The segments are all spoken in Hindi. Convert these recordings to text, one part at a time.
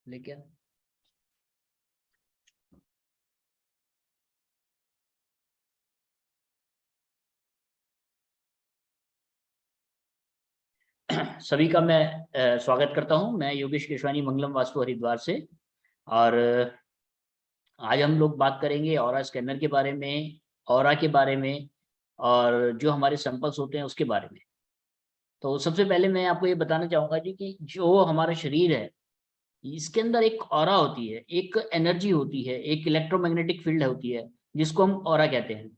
लेकिन सभी का मैं स्वागत करता हूं। मैं योगेश केशवानी, मंगलम वास्तु हरिद्वार से। और आज हम लोग बात करेंगे ऑरा स्कैनर के बारे में, ऑरा के बारे में, और जो हमारे सैंपल्स होते हैं उसके बारे में। तो सबसे पहले मैं आपको ये बताना चाहूँगा जी कि जो हमारा शरीर है इसके अंदर एक ऑरा होती है, एक एनर्जी होती है, एक इलेक्ट्रोमैग्नेटिक फील्ड होती है जिसको हम ऑरा कहते हैं।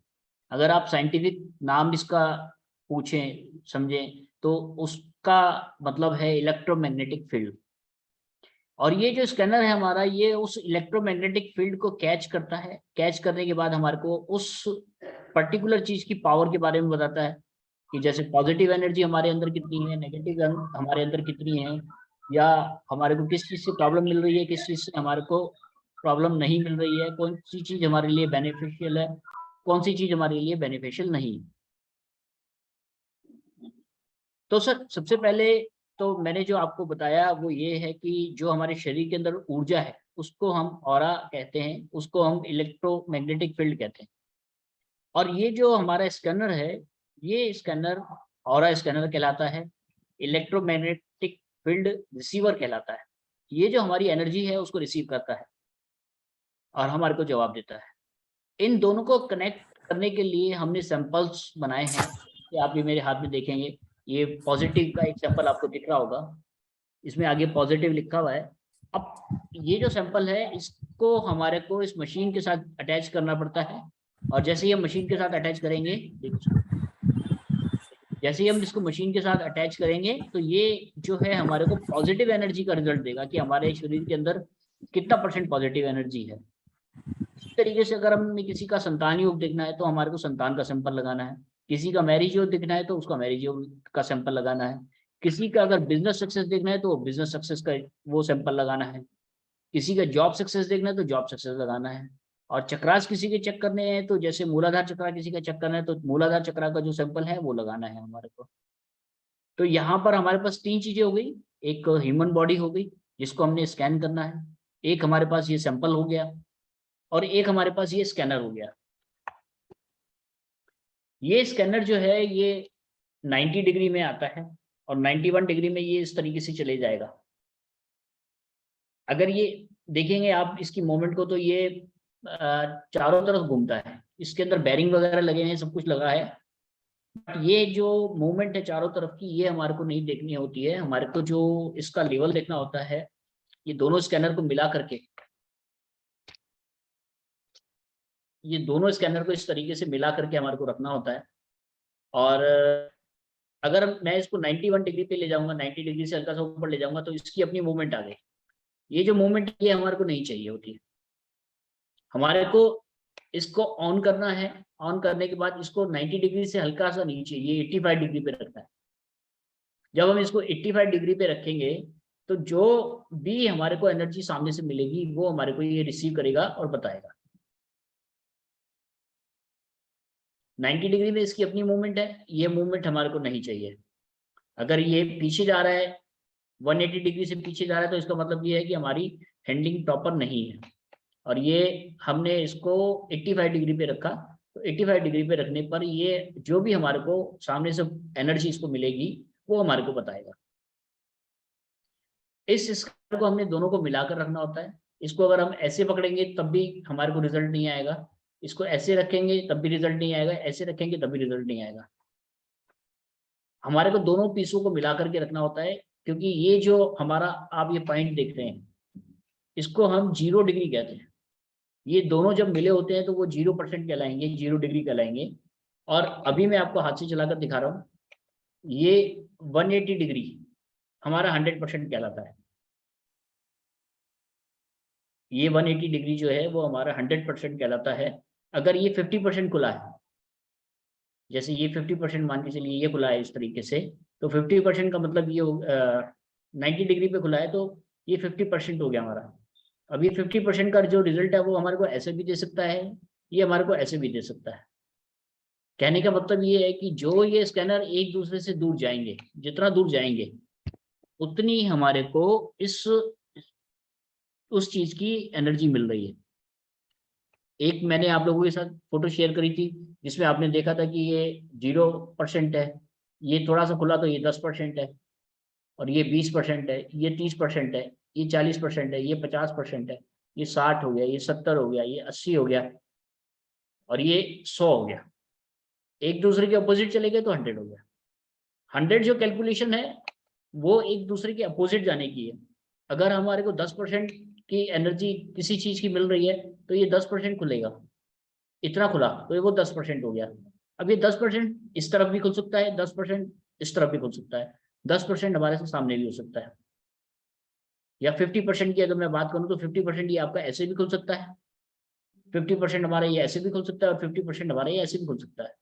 अगर आप साइंटिफिक नाम इसका पूछें समझें तो उसका मतलब है इलेक्ट्रोमैग्नेटिक फील्ड। और ये जो स्कैनर है हमारा, ये उस इलेक्ट्रोमैग्नेटिक फील्ड को कैच करता है। कैच करने के बाद हमारे को उस पर्टिकुलर चीज की पावर के बारे में बताता है कि जैसे पॉजिटिव एनर्जी हमारे अंदर कितनी है, नेगेटिव हमारे अंदर कितनी है, या हमारे को किस चीज से प्रॉब्लम मिल रही है, किस चीज से हमारे को प्रॉब्लम नहीं मिल रही है, कौन सी चीज हमारे लिए बेनिफिशियल है, कौन सी चीज हमारे लिए बेनिफिशियल नहीं। तो सर सबसे पहले तो मैंने जो आपको बताया वो ये है कि जो हमारे शरीर के अंदर ऊर्जा है उसको हम ऑरा कहते हैं, उसको हम इलेक्ट्रोमैग्नेटिक फील्ड कहते हैं। और ये जो हमारा स्कैनर है, ये स्कैनर ऑरा स्कैनर कहलाता है, इलेक्ट्रोमैग्नेटिक फील्ड रिसीवर कहलाता है। ये जो हमारी एनर्जी है उसको रिसीव करता है और हमारे को जवाब देता है। इन दोनों को कनेक्ट करने के लिए हमने सैंपल्स बनाए हैं कि आप ये मेरे हाथ में देखेंगे। ये पॉजिटिव का एक सैंपल आपको दिख रहा होगा, इसमें आगे पॉजिटिव लिखा हुआ है। अब ये जो सैंपल है इसको हमारे को इस मशीन के साथ अटैच करना पड़ता है। और जैसे ही हम मशीन के साथ अटैच करेंगे, जैसे ही हम इसको मशीन के साथ अटैच करेंगे तो ये जो है हमारे को पॉजिटिव एनर्जी का रिजल्ट देगा कि हमारे शरीर के अंदर कितना % पॉजिटिव एनर्जी है। इसी तरीके से अगर हमें किसी का संतान योग देखना है तो हमारे को संतान का सैंपल लगाना है। किसी का मैरिज योग देखना है तो उसका मैरिज योग का सैंपल लगाना है। किसी का अगर बिजनेस सक्सेस देखना है तो बिजनेस सक्सेस का वो सैंपल लगाना है। किसी का जॉब सक्सेस देखना है तो जॉब सक्सेस लगाना है। और चक्रास किसी के चेक करने हैं तो जैसे मूलाधार चक्रा किसी का चेक करना है तो मूलाधार चक्रा का जो सैंपल है वो लगाना है हमारे को। तो यहाँ पर हमारे पास 3 चीजें हो गई। एक ह्यूमन बॉडी हो गई जिसको हमने स्कैन करना है, एक हमारे पास ये सैंपल हो गया, और एक हमारे पास ये स्कैनर हो गया। ये स्कैनर जो है ये 90 डिग्री में आता है और 91 डिग्री में ये इस तरीके से चले जाएगा। अगर ये देखेंगे आप इसकी मूवमेंट को तो ये चारों तरफ घूमता है। इसके अंदर बैरिंग वगैरह लगे हैं, सब कुछ लगा है। बट ये जो मूवमेंट है चारों तरफ की, ये हमारे को नहीं देखनी होती है। हमारे को जो इसका लेवल देखना होता है, ये दोनों स्कैनर को मिला करके, ये दोनों स्कैनर को इस तरीके से मिला करके हमारे को रखना होता है। और अगर मैं इसको 91 डिग्री पे ले जाऊंगा, 90 डिग्री से हल्का सा ऊपर ले जाऊंगा तो इसकी अपनी मूवमेंट आ गई। ये जो मूवमेंट ये हमारे को नहीं चाहिए होती है। हमारे को इसको ऑन करना है। ऑन करने के बाद इसको 90 डिग्री से हल्का सा नीचे, ये 85 डिग्री पे रखना है। जब हम इसको 85 डिग्री पे रखेंगे तो जो भी हमारे को एनर्जी सामने से मिलेगी वो हमारे को ये रिसीव करेगा और बताएगा। 90 डिग्री में इसकी अपनी मूवमेंट है, ये मूवमेंट हमारे को नहीं चाहिए। अगर ये पीछे जा रहा है, 180 डिग्री से पीछे जा रहा है, तो इसका मतलब ये है कि हमारी हैंडलिंग प्रॉपर नहीं है। और ये हमने इसको 85 डिग्री पे रखा, तो 85 डिग्री पे रखने पर ये जो भी हमारे को सामने से एनर्जी इसको मिलेगी वो हमारे को बताएगा। इस स्केल को हमने दोनों को मिलाकर रखना होता है। इसको अगर हम ऐसे पकड़ेंगे तब भी हमारे को रिजल्ट नहीं आएगा, इसको ऐसे रखेंगे तब भी रिजल्ट नहीं आएगा, ऐसे रखेंगे तब भी रिजल्ट नहीं आएगा। हमारे को दोनों पीसों को मिला करके रखना होता है, क्योंकि ये जो हमारा आप ये पॉइंट देख रहे हैं इसको हम 0 डिग्री कहते हैं। ये दोनों जब मिले होते हैं तो वो 0% कहलाएंगे, 0 डिग्री कहलाएंगे। और अभी मैं आपको हाथ से चलाकर दिखा रहा हूँ, ये 180 डिग्री हमारा 100% कहलाता है। ये 180 डिग्री जो है वो हमारा 100% कहलाता है। अगर ये 50% खुला है, जैसे ये 50% मान के चलिए ये खुला है इस तरीके से, तो 50% का मतलब ये 90 डिग्री पे खुला है तो ये 50% हो गया हमारा। अब ये 50% का जो रिजल्ट है वो हमारे को ऐसे भी दे सकता है, ये हमारे को ऐसे भी दे सकता है। कहने का मतलब ये है कि जो ये स्कैनर एक दूसरे से दूर जाएंगे, जितना दूर जाएंगे उतनी हमारे को इस उस चीज की एनर्जी मिल रही है। एक मैंने आप लोगों के साथ फोटो शेयर करी थी जिसमें आपने देखा था कि ये 0% है, ये थोड़ा सा खुला तो ये 10% है, और ये 20% है, ये 30% है, ये 40% है, ये 50% है, ये 60 हो गया, ये 70 हो गया, ये 80 हो गया, और ये 100 हो गया। एक दूसरे के अपोजिट चले गए तो 100 हो गया। 100 जो कैलकुलेशन है वो एक दूसरे के अपोजिट जाने की है। अगर हमारे को 10% की एनर्जी किसी चीज की मिल रही है तो ये 10% खुलेगा, इतना खुला तो ये वो 10% हो गया। अब ये 10% इस तरफ भी खुल सकता है, 10% इस तरफ भी खुल सकता है, 10% हमारे से सामने भी हो सकता है। या 50% की अगर मैं बात करूं तो 50% ये आपका ऐसे भी खुल सकता है, 50% हमारा ये ऐसे भी खुल सकता है, और 50% हमारा ये ऐसे भी खुल सकता है।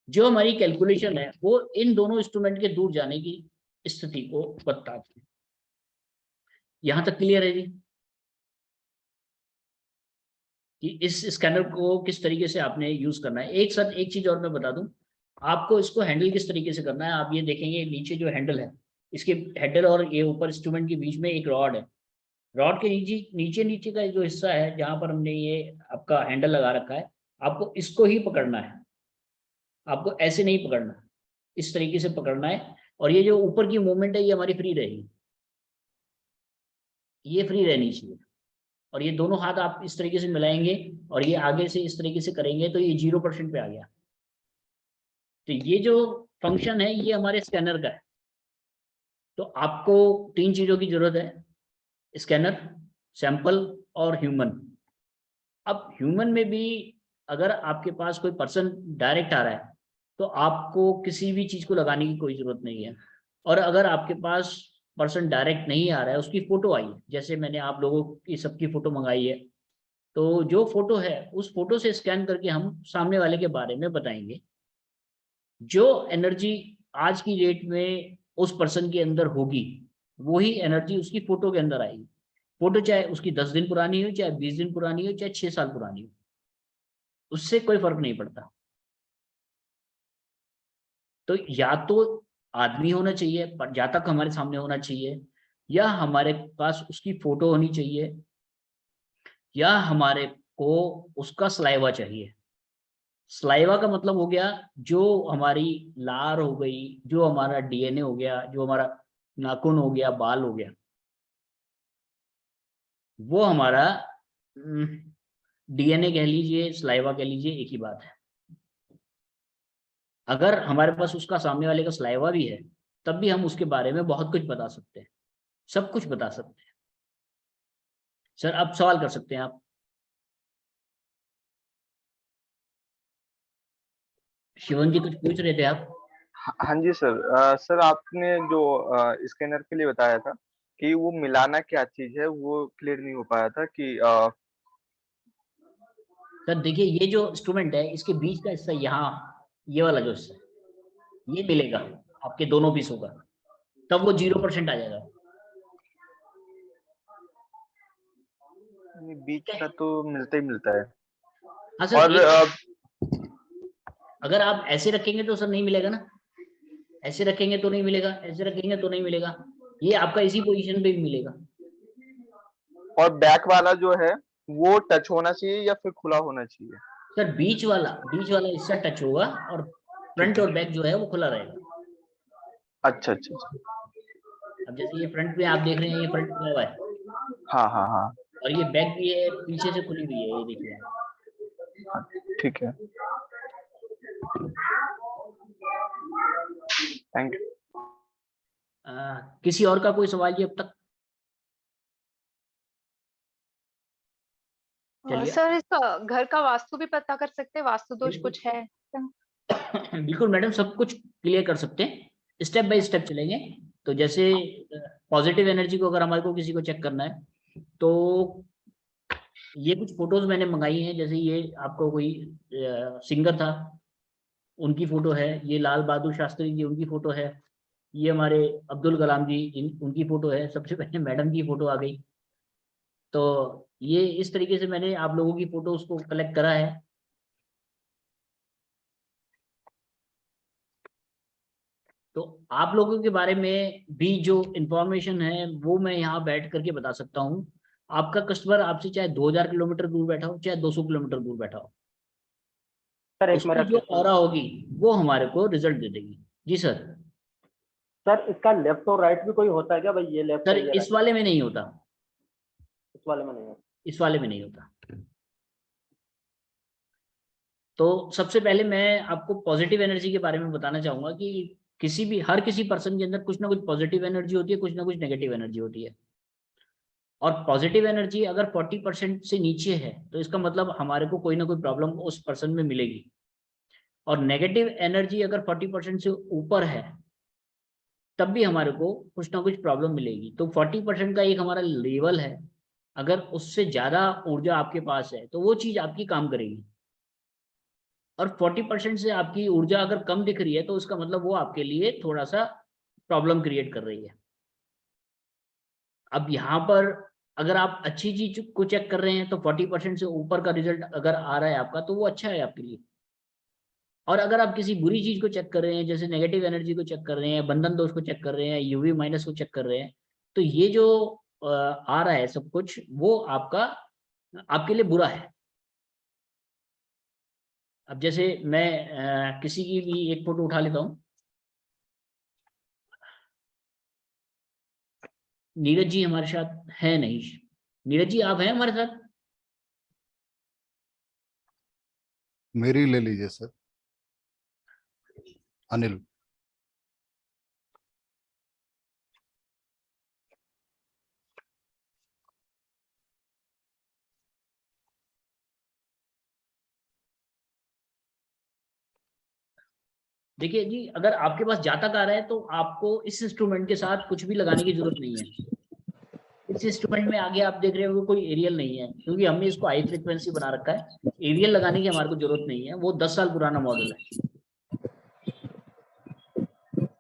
जो हमारी कैलकुलेशन है वो इन दोनों इंस्ट्रूमेंट के दूर जाने की स्थिति को बताती है। यहां तक क्लियर है जी कि इस स्कैनर को किस तरीके से आपने यूज करना है। एक साथ एक चीज और मैं बता दूं, आपको इसको हैंडल किस तरीके से करना है। आप ये देखेंगे नीचे जो हैंडल है, इसके हैंडल और ये ऊपर इंस्ट्रूमेंट के बीच में एक रॉड है। रॉड के नीचे नीचे नीचे का जो हिस्सा है जहां पर हमने ये आपका हैंडल लगा रखा है, आपको इसको ही पकड़ना है, आपको ऐसे नहीं पकड़ना, इस तरीके से पकड़ना है। और ये जो ऊपर की मूवमेंट है ये हमारी फ्री रहेगी, ये फ्री रहनी चाहिए। और ये दोनों हाथ आप इस तरीके से मिलाएंगे और ये आगे से इस तरीके से करेंगे तो ये 0% पे आ गया। तो ये जो फंक्शन है ये हमारे स्कैनर का है। तो आपको 3 चीजों की जरूरत है, स्कैनर, सैंपल और ह्यूमन। अब ह्यूमन में भी अगर आपके पास कोई पर्सन डायरेक्ट आ रहा है तो आपको किसी भी चीज को लगाने की कोई जरूरत नहीं है। और अगर आपके पास पर्सन डायरेक्ट नहीं आ रहा है, उसकी फोटो आई है, जैसे मैंने आप लोगों की सबकी फोटो मंगाई है, तो जो फोटो है उस फोटो से स्कैन करके हम सामने वाले के बारे में बताएंगे। जो एनर्जी आज की डेट में उस पर्सन के अंदर होगी वही एनर्जी उसकी फोटो के अंदर आएगी। फोटो चाहे उसकी 10 दिन पुरानी हो, चाहे 20 दिन पुरानी हो, चाहे 6 साल पुरानी हो, उससे कोई फर्क नहीं पड़ता। तो या तो आदमी होना चाहिए पर जातक हमारे सामने होना चाहिए, या हमारे पास उसकी फोटो होनी चाहिए, या हमारे को उसका सलाइवा चाहिए। सलाइवा का मतलब हो गया जो हमारी लार हो गई, जो हमारा डीएनए हो गया, जो हमारा नाखून हो गया, बाल हो गया, वो हमारा डीएनए कह लीजिए, सलाइवा कह लीजिए, एक ही बात है। अगर हमारे पास उसका सामने वाले का सलाइवा भी है तब भी हम उसके बारे में बहुत कुछ बता सकते हैं, सब कुछ बता सकते हैं। सर आप सवाल कर सकते हैं आप। शिवन जी कुछ पूछ रहे थे आप? हाँ जी सर। सर आपने जो स्कैनर के लिए बताया था कि वो मिलाना क्या चीज़ है, वो क्लियर नहीं हो पाया था कि सर देखिए ये जो इंस्ट्रूमेंट है इसके बीच का हिस्सा यहाँ, ये वाला जो हिस्सा है, ये मिलेगा आपके दोनों पीसों का, तब वो 0% आ जाएगा। बीच ठीक का है। तो मिलता ही मिलता है। हाँ सर, और एक अगर आप ऐसे रखेंगे तो सर नहीं मिलेगा ना, ऐसे रखेंगे तो नहीं मिलेगा, ऐसे रखेंगे तो नहीं मिलेगा, ये आपका इसी पोजीशन पे भी मिलेगा। बैक वाला जो है वो टच होना चाहिए या फिर खुला होना चाहिए? सर बीच वाला हिस्सा टच होगा और ठीक फ्रंट है। और बैक जो है वो खुला रहेगा। अच्छा, अच्छा, अच्छा। अब जैसे ये फ्रंट में आप देख रहे हैं, ये फ्रंट खुला हुआ है, हाँ, हाँ, हाँ। और ये बैक भी है पीछे से खुली हुई है, ये देखिए। हाँ, ठीक है। Thank you. किसी और का कोई सवाल जी अब तक? चलिए। सर इसका घर का वास्तु भी पता कर सकते हैं, वास्तु दोष बिल्कुल। कुछ है? बिल्कुल मैडम, सब कुछ क्लियर कर सकते हैं, स्टेप बाय स्टेप चलेंगे। तो जैसे पॉजिटिव एनर्जी को अगर हमारे को किसी को चेक करना है तो ये कुछ फोटोज मैंने मंगाई हैं। जैसे ये आपको कोई सिंगर था, उनकी फोटो है, ये लाल बहादुर शास्त्री जी उनकी फोटो है, ये हमारे अब्दुल कलाम जी उनकी फोटो है, सबसे पहले मैडम की फोटो आ गई। तो ये इस तरीके से मैंने आप लोगों की फोटो उसको कलेक्ट करा है। तो आप लोगों के बारे में भी जो इंफॉर्मेशन है वो मैं यहाँ बैठ करके बता सकता हूँ। आपका कस्टमर आपसे चाहे 2000 किलोमीटर दूर बैठा हो, चाहे 200 किलोमीटर दूर बैठा हो, सर एक उसकी मेरा जो क्वेश्चन ऑरा होगी वो हमारे को रिजल्ट दे देगी। जी सर। सर, इसका लेफ्ट और राइट भी कोई होता है क्या भाई? ये लेफ्ट सर है ये इस राइट, वाले में नहीं होता, इस वाले में नहीं है। इस वाले में नहीं होता। तो सबसे पहले मैं आपको पॉजिटिव एनर्जी के बारे में बताना चाहूंगा कि हर किसी पर्सन के अंदर कुछ ना कुछ पॉजिटिव एनर्जी होती है, कुछ ना कुछ नेगेटिव एनर्जी होती है। और पॉजिटिव एनर्जी अगर 40% से नीचे है तो इसका मतलब हमारे को कोई ना कोई प्रॉब्लम उस पर्सन में मिलेगी। और नेगेटिव एनर्जी अगर 40% से ऊपर है तब भी हमारे को कुछ ना कुछ प्रॉब्लम मिलेगी। तो 40% का एक हमारा लेवल है, अगर उससे ज्यादा ऊर्जा आपके पास है तो वो चीज आपकी काम करेगी। और 40% से आपकी ऊर्जा अगर कम दिख रही है तो उसका मतलब वो आपके लिए थोड़ा सा प्रॉब्लम क्रिएट कर रही है। अब यहाँ पर अगर आप अच्छी चीज को चेक कर रहे हैं तो 40% से ऊपर का रिजल्ट अगर आ रहा है आपका तो वो अच्छा है आपके लिए। और अगर आप किसी बुरी चीज को चेक कर रहे हैं, जैसे नेगेटिव एनर्जी को चेक कर रहे हैं, बंधन दोष को चेक कर रहे हैं, यूवी माइनस को चेक कर रहे हैं, तो ये जो आ रहा है सब कुछ वो आपके लिए बुरा है। अब जैसे मैं किसी की भी एक फोटो उठा लेता हूँ। नीरज जी हमारे साथ है नहीं। नीरज जी आप हैं हमारे साथ? मेरी ले लीजिए सर। अनिल। देखिए जी, अगर आपके पास जातक आ रहा है तो आपको इस इंस्ट्रूमेंट के साथ कुछ भी लगाने की जरूरत नहीं है। इस इंस्ट्रूमेंट में आगे आप देख रहे हो कोई एरियल नहीं है, क्योंकि हमने इसको हाई फ्रिक्वेंसी बना रखा है। एरियल लगाने की हमारे को जरूरत नहीं है, वो 10 साल पुराना मॉडल है।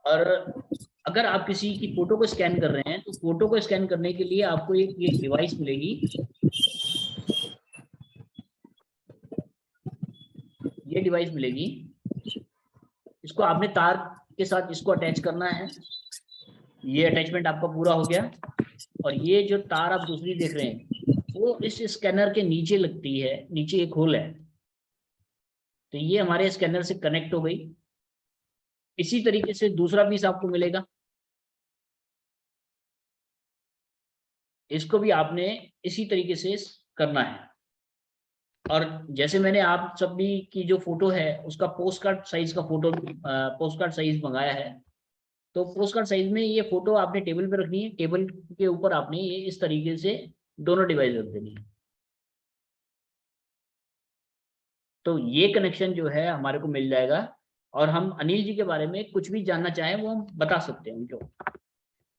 और अगर आप किसी की फोटो को स्कैन कर रहे हैं तो फोटो को स्कैन करने के लिए आपको एक ये डिवाइस मिलेगी। ये डिवाइस मिलेगी, इसको आपने तार के साथ इसको अटैच करना है। ये अटैचमेंट आपका पूरा हो गया। और ये जो तार आप दूसरी देख रहे हैं वो इस स्कैनर के नीचे लगती है, नीचे एक होल है। तो ये हमारे स्कैनर से कनेक्ट हो गई। इसी तरीके से दूसरा पीस आपको मिलेगा, इसको भी आपने इसी तरीके से करना है। और जैसे मैंने आप सभी की जो फोटो है उसका पोस्ट कार्ड साइज का फोटो, पोस्ट कार्ड साइज मंगाया है, तो पोस्ट कार्ड साइज में ये फोटो आपने टेबल पे रखनी है। टेबल के ऊपर आपने ये इस तरीके से दोनों डिवाइस रख देनी है। तो ये कनेक्शन जो है हमारे को मिल जाएगा। और हम अनिल जी के बारे में कुछ भी जानना चाहें वो हम बता सकते हैं उनको।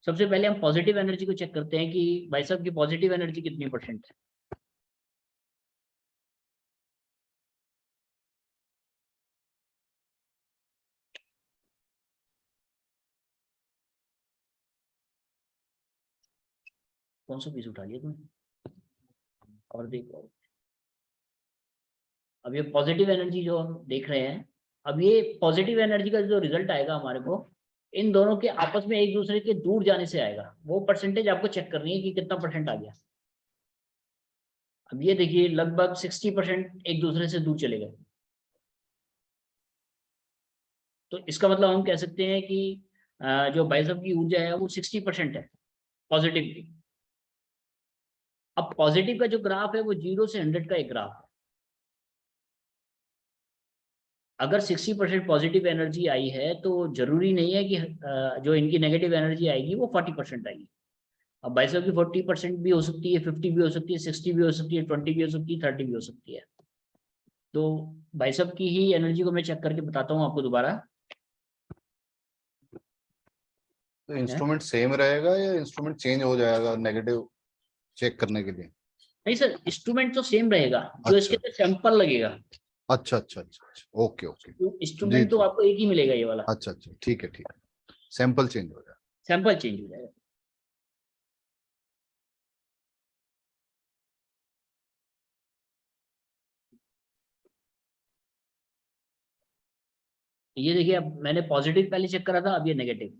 सबसे पहले हम पॉजिटिव एनर्जी को चेक करते हैं कि भाई साहब की पॉजिटिव एनर्जी कितनी परसेंट है। कौन सा पीस उठा लिया तुमने? और देखो, अब ये पॉजिटिव एनर्जी जो हम देख रहे हैं, अब ये पॉजिटिव एनर्जी का जो रिजल्ट आएगा हमारे को इन दोनों के आपस में एक दूसरे के दूर जाने से आएगा। वो परसेंटेज आपको चेक करनी है कि कितना परसेंट आ गया। अब ये देखिए लगभग 60% एक दूसरे से दूर चले गए। तो इसका मतलब हम कह सकते हैं कि जो बाइसेप की ऊर्जा है वो 60% है पॉजिटिव की। अब पॉजिटिव का जो ग्राफ है वो 0 से 100 का एक ग्राफ है। अगर 60% पॉजिटिव एनर्जी आई है तो जरूरी नहीं है कि जो इनकी नेगेटिव एनर्जी आएगी वो 40% आएगी। अब बाइसेप की 40% भी हो सकती है, 50 भी हो सकती है, 60 भी हो सकती है, 20 भी हो सकती है, 30 भी हो सकती है। तो बाइसेप की ही एनर्जी को मैं चेक करके बताता हूँ आपको दोबारा। तो इंस्ट्रूमेंट सेम रहेगा या इंस्ट्रूमेंट चेंज हो जाएगा नेगेटिव चेक करने के लिए? नहीं सर, इंस्ट्रूमेंट तो सेम रहेगा, जो इसके अच्छा सैंपल लगेगा। अच्छा अच्छा अच्छा अच्छा, ओके ओके। तो जी इंस्ट्रूमेंट तो जी, आपको एक ही मिलेगा ये वाला, अच्छा अच्छा, ठीक है, सैंपल चेंज हो जाएगा। सैंपल चेंज हो जाएगा। ये देखिए, अब मैंने पॉजिटिव पहले चेक करा था, अब ये नेगेटिव।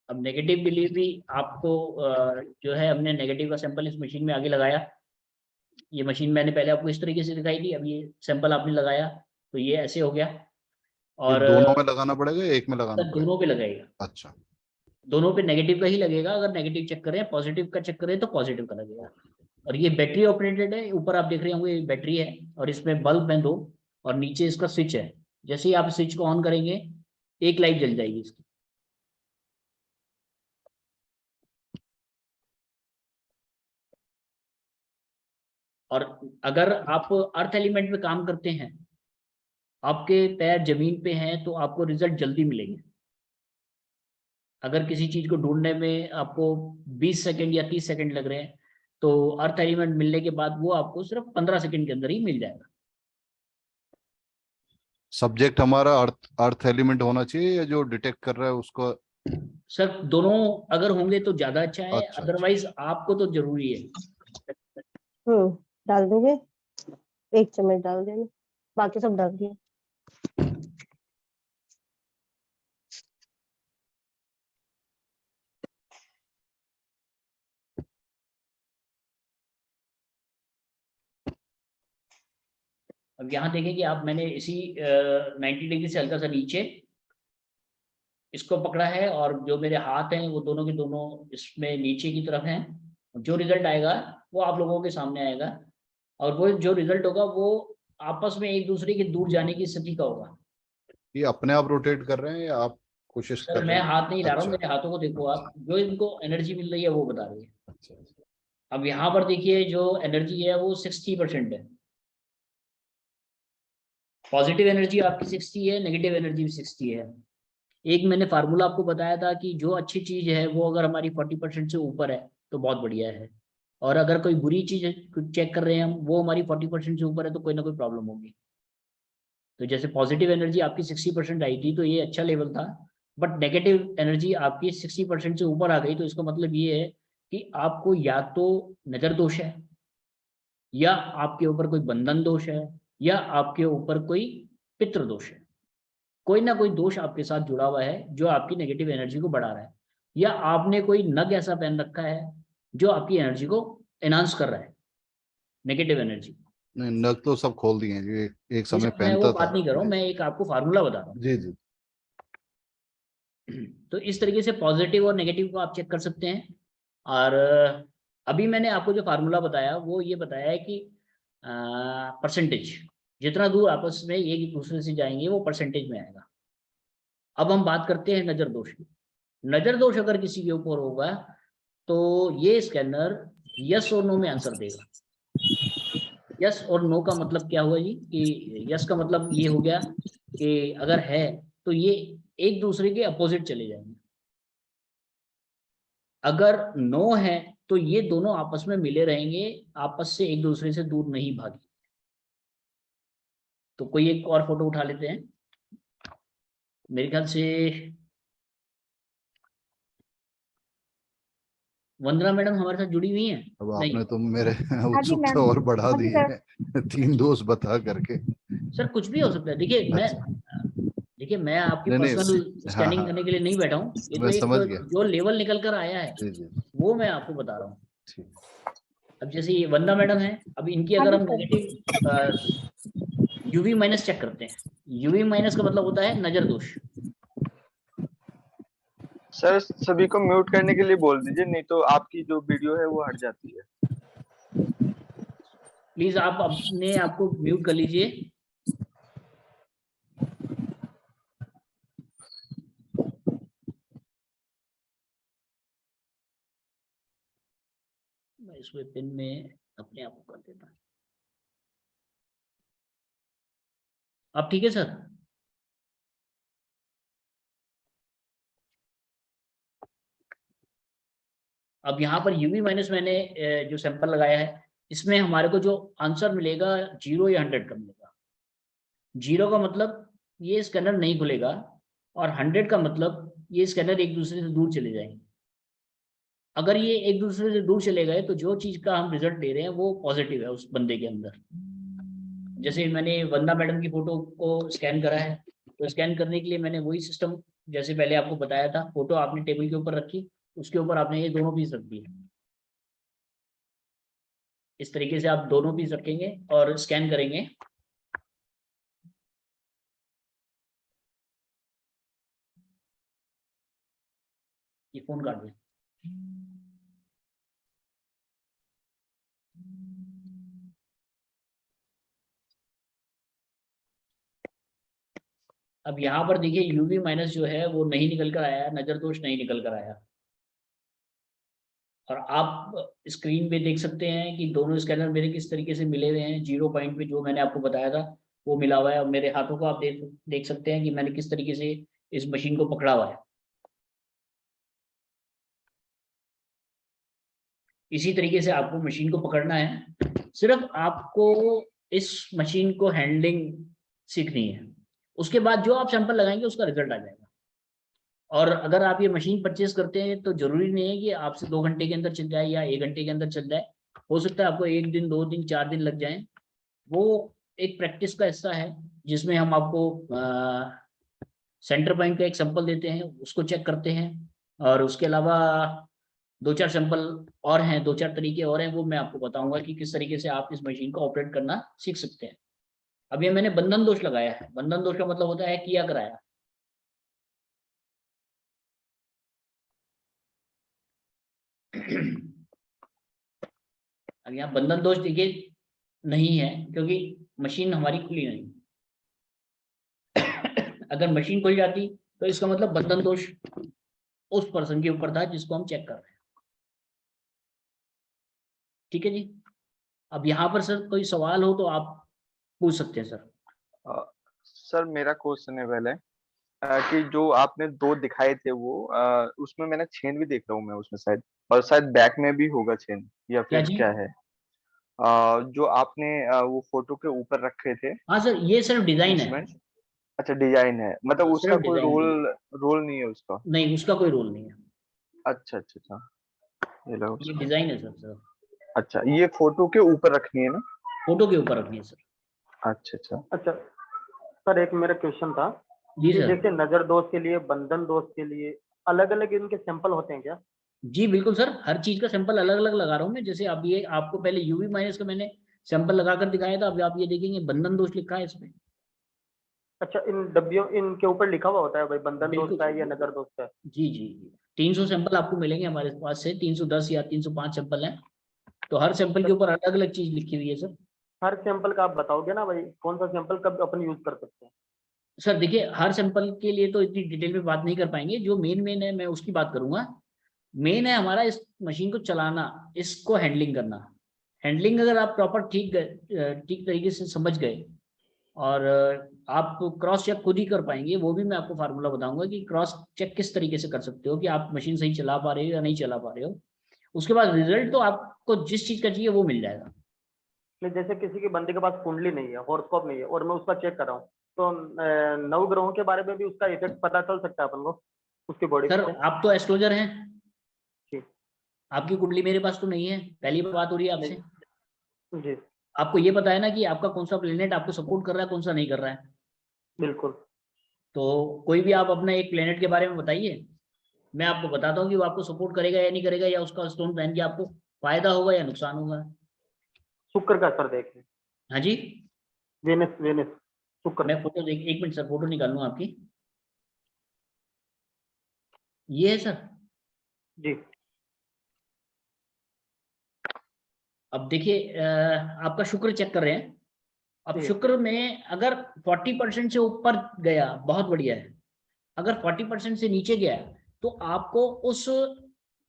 अब नेगेटिव के लिए भी आपको जो है, हमने नेगेटिव का सैंपल इस मशीन में आगे लगाया। ये मशीन मैंने पहले आपको इस तरीके से दिखाई थी, अब ये सैंपल आपने लगाया तो ये ऐसे हो गया। ये और दोनों में लगाना पड़ेगा या एक में लगाना सर पड़ेगा? दोनों पे लगेगा, अच्छा, दोनों पे नेगेटिव का ही लगेगा। अगर नेगेटिव चेक करें, पॉजिटिव का चेक करें तो पॉजिटिव का लगेगा। और ये बैटरी ऑपरेटेड है, ऊपर आप देख रहे होंगे ये बैटरी है, और इसमें बल्ब है 2, और नीचे इसका स्विच है। जैसे ही आप स्विच को ऑन करेंगे, एक लाइट जल जाएगी इसकी। और अगर आप अर्थ एलिमेंट में काम करते हैं, आपके पैर जमीन पे हैं, तो आपको रिजल्ट जल्दी मिलेंगे। अगर किसी चीज को ढूंढने में आपको 20 सेकंड या 30 सेकंड लग रहे हैं, तो अर्थ एलिमेंट मिलने के बाद वो आपको सिर्फ 15 सेकंड के अंदर ही मिल जाएगा। सब्जेक्ट हमारा अर्थ एलिमेंट होना चाहिए या जो डिटेक्ट कर रहा है उसको? सर दोनों अगर होंगे तो ज्यादा अच्छा है, अच्छा, अदरवाइज आपको तो जरूरी है। डाल दोगे? 1 चम्मच डाल देना, बाकी सब डाल दिए। अब यहाँ देखें कि आप, मैंने इसी 90 डिग्री से हल्का सा नीचे इसको पकड़ा है, और जो मेरे हाथ हैं वो दोनों के दोनों इसमें नीचे की तरफ हैं। जो रिजल्ट आएगा वो आप लोगों के सामने आएगा, और वो जो रिजल्ट होगा वो आपस में एक दूसरे के दूर जाने की स्थिति का होगा। ये अपने आप रोटेट कर रहे हैं या आप कोशिश सर कर मैं रहे हैं? हाथ नहीं ला रहा हूँ, अच्छा, मेरे हाथों को देखो आप, जो इनको एनर्जी मिल रही है वो बता रही है। अच्छा, अब यहाँ पर देखिए, जो एनर्जी है वो 60% है। पॉजिटिव एनर्जी आपकी 60 है, नेगेटिव एनर्जी भी 60 है। एक मैंने फार्मूला आपको बताया था कि जो अच्छी चीज है वो अगर हमारी 40% से ऊपर है तो बहुत बढ़िया है, और अगर कोई बुरी चीज चेक कर रहे हैं हम, वो हमारी 40% से ऊपर है, तो कोई ना कोई प्रॉब्लम होगी। तो जैसे पॉजिटिव एनर्जी आपकी 60% आई थी तो ये अच्छा लेवल था, बट नेगेटिव एनर्जी आपकी 60% से ऊपर आ गई, तो इसका मतलब ये है कि आपको या तो नजर दोष है, या आपके ऊपर कोई बंधन दोष है, या आपके ऊपर कोई पितृ दोष है। कोई ना कोई दोष आपके साथ जुड़ा हुआ है जो आपकी नेगेटिव एनर्जी को बढ़ा रहा है, या आपने कोई नग ऐसा पहन रखा है जो आपकी एनर्जी को एनहांस कर रहा है, नेगेटिव एनर्जी। नहीं, नग तो सब खोल दिए हैं जी, एक समय मैं वो पहनता बात था। नहीं कर रहा हूँ, जी मैं एक आपको फार्मूला बता रहा हूँ। जी जी। तो इस तरीके से पॉजिटिव और नेगेटिव को आप चेक कर सकते हैं। और अभी मैंने आपको जो फार्मूला बताया वो ये बताया है कि परसेंटेज, जितना दूर आपस में एक दूसरे से जाएंगे वो परसेंटेज में आएगा। अब हम बात करते हैं नजर दोष की। नजर दोष अगर किसी के ऊपर होगा तो ये स्कैनर यस और नो में आंसर देगा। यस और नो का मतलब क्या हुआ जी, कि यस का मतलब ये हो गया कि अगर है तो ये एक दूसरे के अपोजिट चले जाएंगे, अगर नो है तो ये दोनों आपस में मिले रहेंगे, आपस से एक दूसरे से दूर नहीं भागे। तो कोई एक और फोटो उठा लेते हैं, मेरे ख्याल से वंदना मैडम हमारे साथ जुड़ी हुई हैं। अब नहीं आपने तो मेरे हाँ जी उत्सुकता मैम। और बढ़ा हाँ दी जी सर। है 3 दोस्त बता करके। सर कुछ भी हो सकता है, देखिए मैं आपकी नहीं पर्सनल नहीं, हाँ स्कैनिंग हाँ, करने के लिए नहीं बैठा हूँ, ये तो मैं एक समझ गया। जो लेवल निकल कर आया है जी जी, वो मैं आपको बता रहा हूँ। ठीक। अब जैसे ये वंदना मैडम है, अब इनकी हाँ अगर जी हम sir. Negative UV minus check करते हैं, यूवी माइनस का मतलब होता है नजर दोष। सर सभी को म्यूट करने के लिए बोल दीजिए, नहीं तो आपकी जो वीडियो है वो हट जाती है। प्लीज आप अपने आपको म्यूट कर लीजिए। मैं इसमें पिन में अपने आप को कर देता हूँ। अब ठीक है सर। अब यहाँ पर यूवी माइनस मैंने जो सैंपल लगाया है, इसमें हमारे को जो आंसर मिलेगा 0 या 100 का मिलेगा। 0 का मतलब ये स्कैनर नहीं खुलेगा, और 100 का मतलब ये स्कैनर एक दूसरे से दूर चले जाएंगे। अगर ये एक दूसरे से दूर चले गए तो जो चीज का हम रिजल्ट ले रहे हैं वो पॉजिटिव है उस बंदे के अंदर। जैसे मैंने वंदा मैडम की फोटो को स्कैन करा है, तो स्कैन करने के लिए मैंने वही सिस्टम जैसे पहले आपको बताया था, फोटो आपने टेबल के ऊपर रखी, उसके ऊपर आपने ये दोनों पीस रख दिए। इस तरीके से आप दोनों पीस रखेंगे और स्कैन करेंगे। ये फोन काट दें। अब यहाँ पर देखिए यूवी माइनस जो है वो नहीं निकल कर आया, नजर दोष नहीं निकल कर आया। और आप स्क्रीन पे देख सकते हैं कि दोनों स्कैनर मेरे किस तरीके से मिले हुए हैं। 0 पॉइंट पे जो मैंने आपको बताया था वो मिला हुआ है, और मेरे हाथों को आप देख सकते हैं कि मैंने किस तरीके से इस मशीन को पकड़ा हुआ है। इसी तरीके से आपको मशीन को पकड़ना है। सिर्फ आपको इस मशीन को हैंडलिंग सीखनी है, उसके बाद जो आप सैंपल लगाएंगे उसका रिजल्ट आ जाएगा। और अगर आप ये मशीन परचेज करते हैं तो जरूरी नहीं है कि आपसे 2 घंटे के अंदर चल जाए या 1 घंटे के अंदर चल जाए। हो सकता है आपको 1 दिन, 2 दिन, 4 दिन लग जाए। वो एक प्रैक्टिस का हिस्सा है जिसमें हम आपको सेंटर पॉइंट का एक सैंपल देते हैं, उसको चेक करते हैं। और उसके अलावा 2-4 सैंपल और हैं, 2-4 तरीके और हैं, वो मैं आपको बताऊंगा कि किस तरीके से आप इस मशीन को ऑपरेट करना सीख सकते हैं। अब ये मैंने बंधन दोष लगाया है। बंधन दोष का मतलब होता है किया कराया। अब यहाँ बंधन दोष देखिए नहीं है क्योंकि मशीन हमारी खुली नहीं। अगर मशीन खुल जाती तो इसका मतलब बंधन दोष उस पर्सन के ऊपर था जिसको हम चेक कर रहे हैं। ठीक है जी। अब यहाँ पर सर कोई सवाल हो तो आप पूछ सकते हैं सर। सर मेरा क्वेश्चन है पहले कि जो आपने 2 दिखाए थे वो उसमें मैंने चेन भी देख रहा हूँ मैं उसमें शायद, और शायद बैक में भी होगा चेन या क्या फिर जी? क्या है? जो आपने वो फोटो के ऊपर रखे थे हाँ सर, ये सिर्फ डिजाइन है। इंस्ट्रूमेंट, अच्छा डिजाइन है, मतलब उसका सिर्फ कोई डिजाइन है, रोल नहीं है उसका? नहीं उसका कोई रोल नहीं है। अच्छा अच्छा अच्छा, ये लो ये उसका। डिजाइन है सर। अच्छा, ये फोटो के ऊपर रखनी है ना? फोटो के ऊपर रखनी है सर। अच्छा अच्छा। अच्छा सर, एक मेरा क्वेश्चन था जी कि सर। जैसे नजर दोष के लिए, बंधन दोष के लिए अलग अलग इनके सैंपल होते हैं क्या? जी बिल्कुल सर, हर चीज का सैंपल अलग अलग लगा रहा हूँ मैं। जैसे अब ये आपको पहले यूवी माइनस का मैंने सैंपल लगाकर दिखाया था, अब आप ये देखेंगे बंधन दोष लिखा है इसमें। अच्छा, इन डब्बियों इनके ऊपर लिखा हुआ होता है भाई बंधन दोष बिल्कुल का है या नजर दोष का है? जी जी जी। 300 सैंपल आपको मिलेंगे हमारे पास से, 310 या 305 सैंपल हैं। तो हर सैंपल के ऊपर अलग अलग चीज लिखी हुई है सर। हर सैंपल का आप बताओगे ना भाई, कौन सा सैंपल कब अपन यूज कर सकते हैं? सर देखिए, हर सैंपल के लिए तो इतनी डिटेल में बात नहीं कर पाएंगे। जो मेन है मैं उसकी बात करूंगा। मेन है हमारा इस मशीन को चलाना, इसको हैंडलिंग करना। हैंडलिंग अगर आप प्रॉपर ठीक तरीके से समझ गए और आप क्रॉस चेक खुद ही कर पाएंगे। वो भी मैं आपको फार्मूला बताऊंगा कि क्रॉस चेक किस तरीके से कर सकते हो कि आप मशीन सही चला पा रहे हो या नहीं चला पा रहे हो। उसके बाद रिजल्ट तो आपको जिस चीज का चाहिए वो मिल जाएगा। नहीं, जैसे किसी की बंदे के पास कुंडली नहीं है, हॉरोस्कोप नहीं है, और मैं उसका चेक कर रहा हूँ, तो नवग्रहों के बारे में भी उसका इफेक्ट पता चल सकता है अपन को उसकी बॉडी सर पे? आप तो एस्ट्रोलजर हैं, जी आपकी कुंडली मेरे पास तो नहीं है, पहली बात हो रही है आपसे। जी आपको ये पता है ना कि आपका कौन सा प्लेनेट आपको सपोर्ट कर रहा है, कौन सा नहीं कर रहा है। बिल्कुल। तो कोई भी आप अपना एक प्लेनेट के बारे में बताइए, मैं आपको बताता हूँ कि वो आपको सपोर्ट करेगा या नहीं करेगा, या उसका स्टोन पहन के आपको फायदा होगा या नुकसान होगा। शुक्र का सर देखें, हाँ जी। वेनस वेनस शुक्र। मैं फोटो देख, 1 मिनट सर, फोटो निकाल लूँ आपकी। ये है सर। जी अब देखिए आपका शुक्र चेक कर रहे हैं। अब जी। शुक्र में अगर 40% से ऊपर गया बहुत बढ़िया है, अगर 40% से नीचे गया तो आपको उस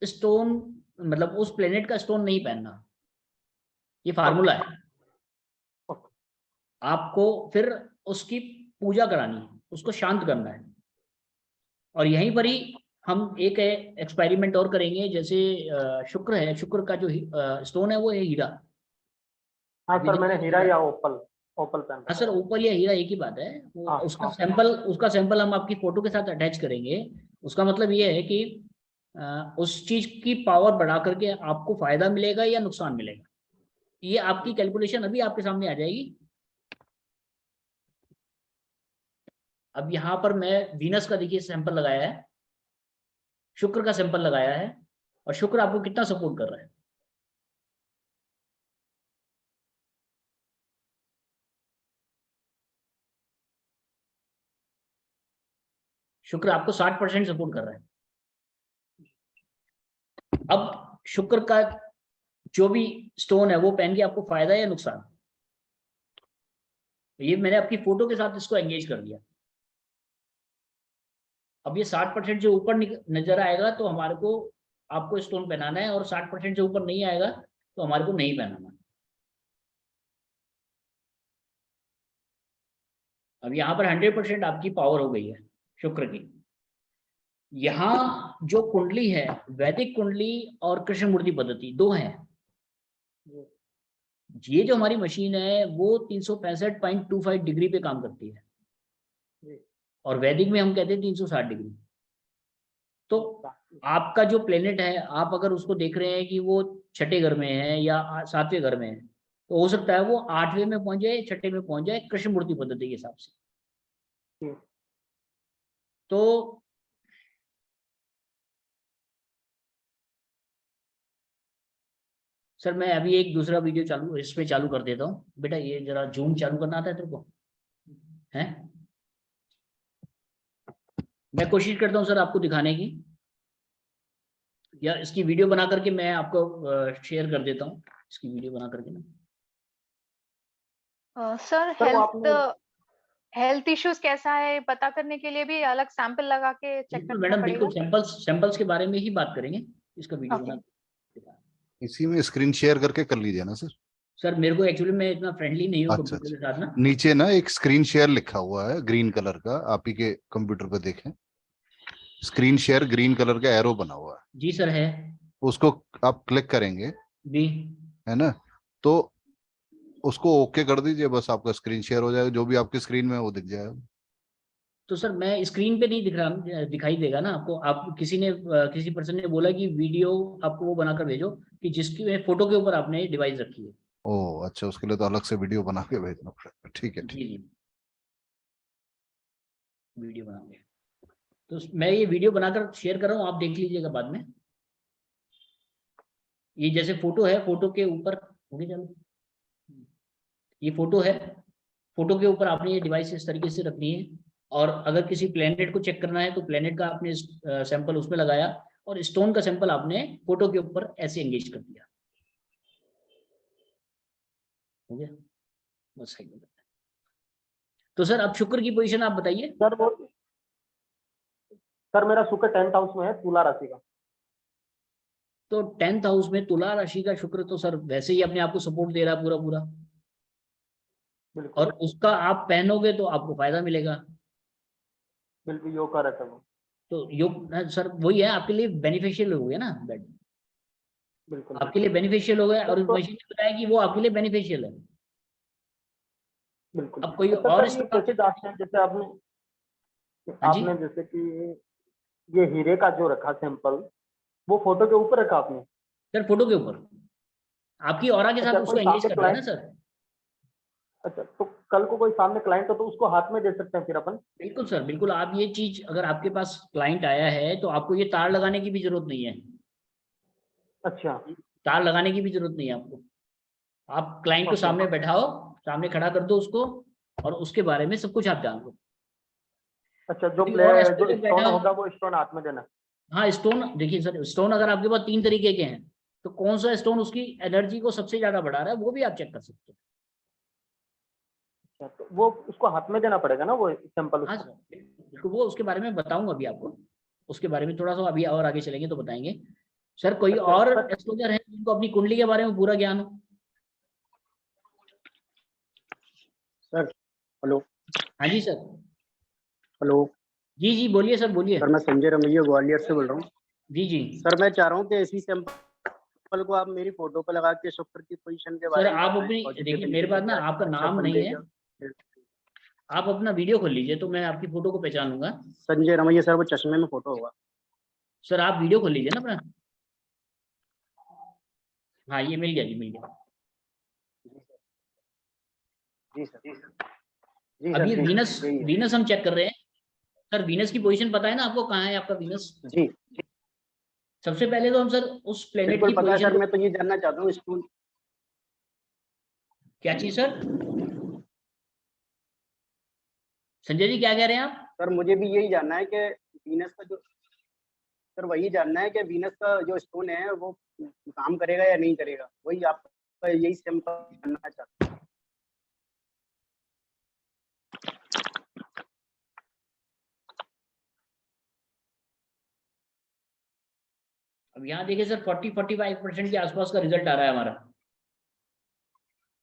स्टोन मतलब उस प्लेनेट का स्टोन नहीं पहनना। ये फार्मूला है। आपको फिर उसकी पूजा करानी है, उसको शांत करना है। और यहीं पर ही हम एक एक्सपेरिमेंट और करेंगे। जैसे शुक्र है, शुक्र का जो स्टोन है वो है हीरा। हाँ अभी सर, मैंने देखिए हीरा या ओपल ओपल पहन हाँ रखा सर, है। ओपल या हीरा एक ही बात है। वो हाँ उसका हाँ सैंपल हम आपकी फोटो के साथ अटैच करेंगे। उसका मतलब ये है कि उस चीज की पावर बढ़ा करके आपको फायदा मिलेगा या नुकसान मिलेगा, ये आपकी कैलकुलेशन अभी आपके सामने आ जाएगी। अब यहाँ पर मैं वीनस का देखिए सैंपल लगाया है, शुक्र का सैंपल लगाया है, और शुक्र आपको कितना सपोर्ट कर रहा है। शुक्र आपको 60% सपोर्ट कर रहा है। अब शुक्र का जो भी स्टोन है वो पहन के आपको फायदा है या नुकसान, ये मैंने आपकी फोटो के साथ इसको एंगेज कर दिया। अब ये 60% जो ऊपर नजर आएगा तो हमारे को आपको स्टोन पहनाना है, और 60% जो ऊपर नहीं आएगा तो हमारे को नहीं पहनाना। अब यहाँ पर 100% आपकी पावर हो गई है शुक्र की। यहाँ जो कुंडली है, वैदिक कुंडली और कृष्णमूर्ति पद्धति दो हैं। ये जो हमारी मशीन है वो 365.25 डिग्री पे काम करती है, और वैदिक में हम कहते हैं 360 डिग्री। तो आपका जो प्लेनेट है, आप अगर उसको देख रहे हैं कि वो छठे घर में है या 7वें घर में है, तो हो सकता है वो 8वें में पहुंच जाए, छठे में पहुंच जाए कृष्णमूर्ति पद्धति के हिसाब से। तो सर मैं अभी एक दूसरा वीडियो इस पे चालू कर देता हूँ। बेटा ये जरा जूम चालू करना आता है तेरे को, है? मैं कोशिश करता हूँ सर आपको दिखाने की, या इसकी वीडियो बना करके मैं आपको शेयर कर देता हूँ, इसकी वीडियो बना करके ना। सर हेल्थ इश्यूज कैसा है पता करने के लिए भी अलग सैंपल लगा के चेक करना मैडम पड़ेगा? बिल्कुल सैंपल्स के बारे में ही बात करेंगे, इसका वीडियो बना। इसी में स्क्रीन शेयर करके कर लीजिए ना सर। सर मेरे को एक्चुअली मैं इतना फ्रेंडली नहीं हूँ अच्छा, कंप्यूटर के साथ ना। नीचे ना एक स्क्रीन शेयर लिखा हुआ है ग्रीन कलर का, आप ही के कंप्यूटर पे देखें, स्क्रीन शेयर ग्रीन कलर का एरो बना हुआ है। जी सर है। उसको आप क्लिक करेंगे जी है ना, तो उसको ओके कर दीजिए, बस आपका स्क्रीन शेयर हो जाएगा, जो भी आपकी स्क्रीन में वो दिख जाएगा। तो सर मैं स्क्रीन पे नहीं दिखाई देगा ना आपको। आप किसी पर्सन ने बोला कि वीडियो आपको वो बनाकर भेजो कि जिसकी फोटो के ऊपर आपने डिवाइस रखी है। ओह अच्छा, उसके लिए तो अलग से वीडियो बना के भेजना पड़ेगा। ठीक है, ठीक। जी जी वीडियो बनाऊंगे, तो मैं ये वीडियो बनाकर शेयर कर रहा हूँ, आप देख लीजिएगा बाद में। ये जैसे फोटो है, फोटो के ऊपर चलो, ये फोटो है, फोटो के ऊपर आपने ये डिवाइस इस तरीके से रखनी है, और अगर किसी प्लेनेट को चेक करना है तो प्लेनेट का आपने सैंपल उसमें लगाया, और स्टोन का सैंपल आपने फोटो के ऊपर ऐसे एंगेज कर दिया। हो गया बस सही। तो सर अब शुक्र की पोजीशन आप बताइए। सर मेरा शुक्र 10th हाउस में है, तुला राशि का। तो 10th हाउस में तुला राशि का शुक्र तो सर वैसे ही अपने आप को सपोर्ट दे रहा है पूरा पूरा, और उसका आप पहनोगे तो आपको फायदा मिलेगा। बिल्कुल योग कर रहा था वो। तो योग सर वही है, आपके लिए बेनिफिशियल हो गया ना बेड, बिल्कुल आपके लिए बेनिफिशियल हो गया, और तो, मशीन ने बताया कि वो आपके लिए बेनिफिशियल है। बिल्कुल। अब कोई तो और सर ये कैसे जांचते हैं, जैसे आपने जैसे कि ये हीरे का जो रखा सैंपल, वो फोटो के ऊपर रखा आपने? सर फोटो के ऊपर आपकी ऑरा के साथ अच्छा, उसको कोई एंगेज सामने कर रहा है ना क्लाइंट, सर। अच्छा तो कल को कोई सामने क्लाइंट हो तो उसको हाथ में दे सकते हैं फिर अपन? बिल्कुल सर बिल्कुल, आप ये चीज अगर आपके पास क्लाइंट आया है तो आपको ये तार लगाने की भी जरूरत नहीं है। अच्छा तार लगाने की भी जरूरत नहीं है आपको। आप क्लाइंट को ओके। सामने बैठाओ, सामने खड़ा कर दो उसको, और उसके बारे में सब कुछ आप जान लो। अच्छा जो कोई और जो एस्ट्रोलॉजर स्टोन बैठा होगा वो स्टोन हाथ में देना? हाँ स्टोन देखिए सर, स्टोन अगर आपके पास 3 तरीके के हैं तो कौन सा स्टोन उसकी एनर्जी को सबसे ज्यादा बढ़ा रहा है वो भी आप चेक कर सकते हो। अच्छा तो वो उसको हाथ में देना पड़ेगा ना वो सैंपल हाँ उसको? सर बिल्कुल, वो उसके बारे में बताऊंगा अभी आपको, उसके बारे में थोड़ा सा अभी और आगे चलेंगे तो बताएंगे। सर कोई अच्छा, और सर, एस्ट्रोलॉजर है जिनको अपनी कुंडली के बारे में पूरा ज्ञान हो? Sir hello. हाँ जी सर। हेलो। जी जी बोलिए सर, बोलिए। सर मैं संजय रमैया ग्वालियर से बोल रहा हूँ। जी जी सर मैं चाह रहा हूँ कि इसी सैंपल को आप मेरी फोटो पर लगा के शुक्र की पोजीशन के सर बारे में आप बताएं, अपनी पॉजिटिव देखिए, मेरे पास ना आपका अच्छा नाम फल नहीं है, देगा। आप अपना वीडियो खोल लीजिए तो मैं आपकी फोटो को पहचानूंगा। संजय रमैया सर, वो चश्मे में फोटो होगा। सर आप वीडियो खोल लीजिए ना अपना। हाँ ये मिल गया जी, मिल गया। जी सर, जी सर, जी अब ये सर, वीनस, यही है। वीनस हम चेक कर रहे हैं। सर वीनस की पोजीशन पता है ना आपको, कहाँ है आपका वीनस? जी सबसे पहले तो हम सर उस प्लेनेट बिल्कुल की पता है पोजीशन सर, को, मैं तो ये जानना चाहता हूँ स्कूल। क्या चीज सर? संजय जी क्या कह रहे हैं आप? सर मुझे भी यही जानना है कि वीनस का जो, सर वही जानना है कि वीनस का जो स्टोन है वो काम करेगा या नहीं करेगा, वही आपका यही सिंपल जानना चाहता हूँ। अब यहाँ देखिए सर 40-45% के आसपास का रिजल्ट आ रहा है हमारा।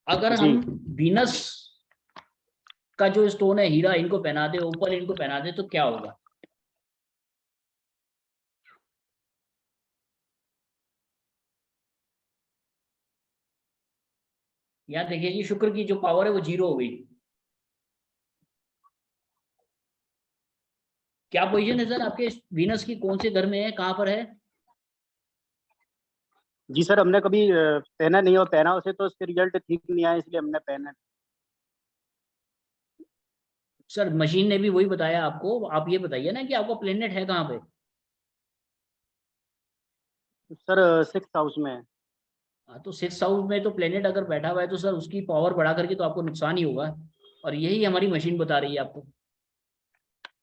अगर जी हम वीनस का जो स्टोन है, हीरा इनको पहना दे, ओपल इनको पहना दे, तो क्या होगा? यहाँ देखिए जी, शुक्र की जो पावर है वो 0 हो गई। क्या पोजीशन है सर आपके वीनस की, कौन से घर में है, कहाँ पर है? जी सर, हमने कभी पहना नहीं, और पहना उसे तो उसके रिजल्ट ठीक नहीं आया, इसलिए हमने पहना। सर मशीन ने भी वही बताया आपको, आप ये बताइए ना कि आपका प्लेनेट है कहाँ पे? सर 6th हाउस में है। हाँ तो 6 हाउस में तो प्लेनेट अगर बैठा हुआ है तो सर उसकी पावर बढ़ा करके तो आपको नुकसान ही होगा, और यही हमारी मशीन बता रही है आपको।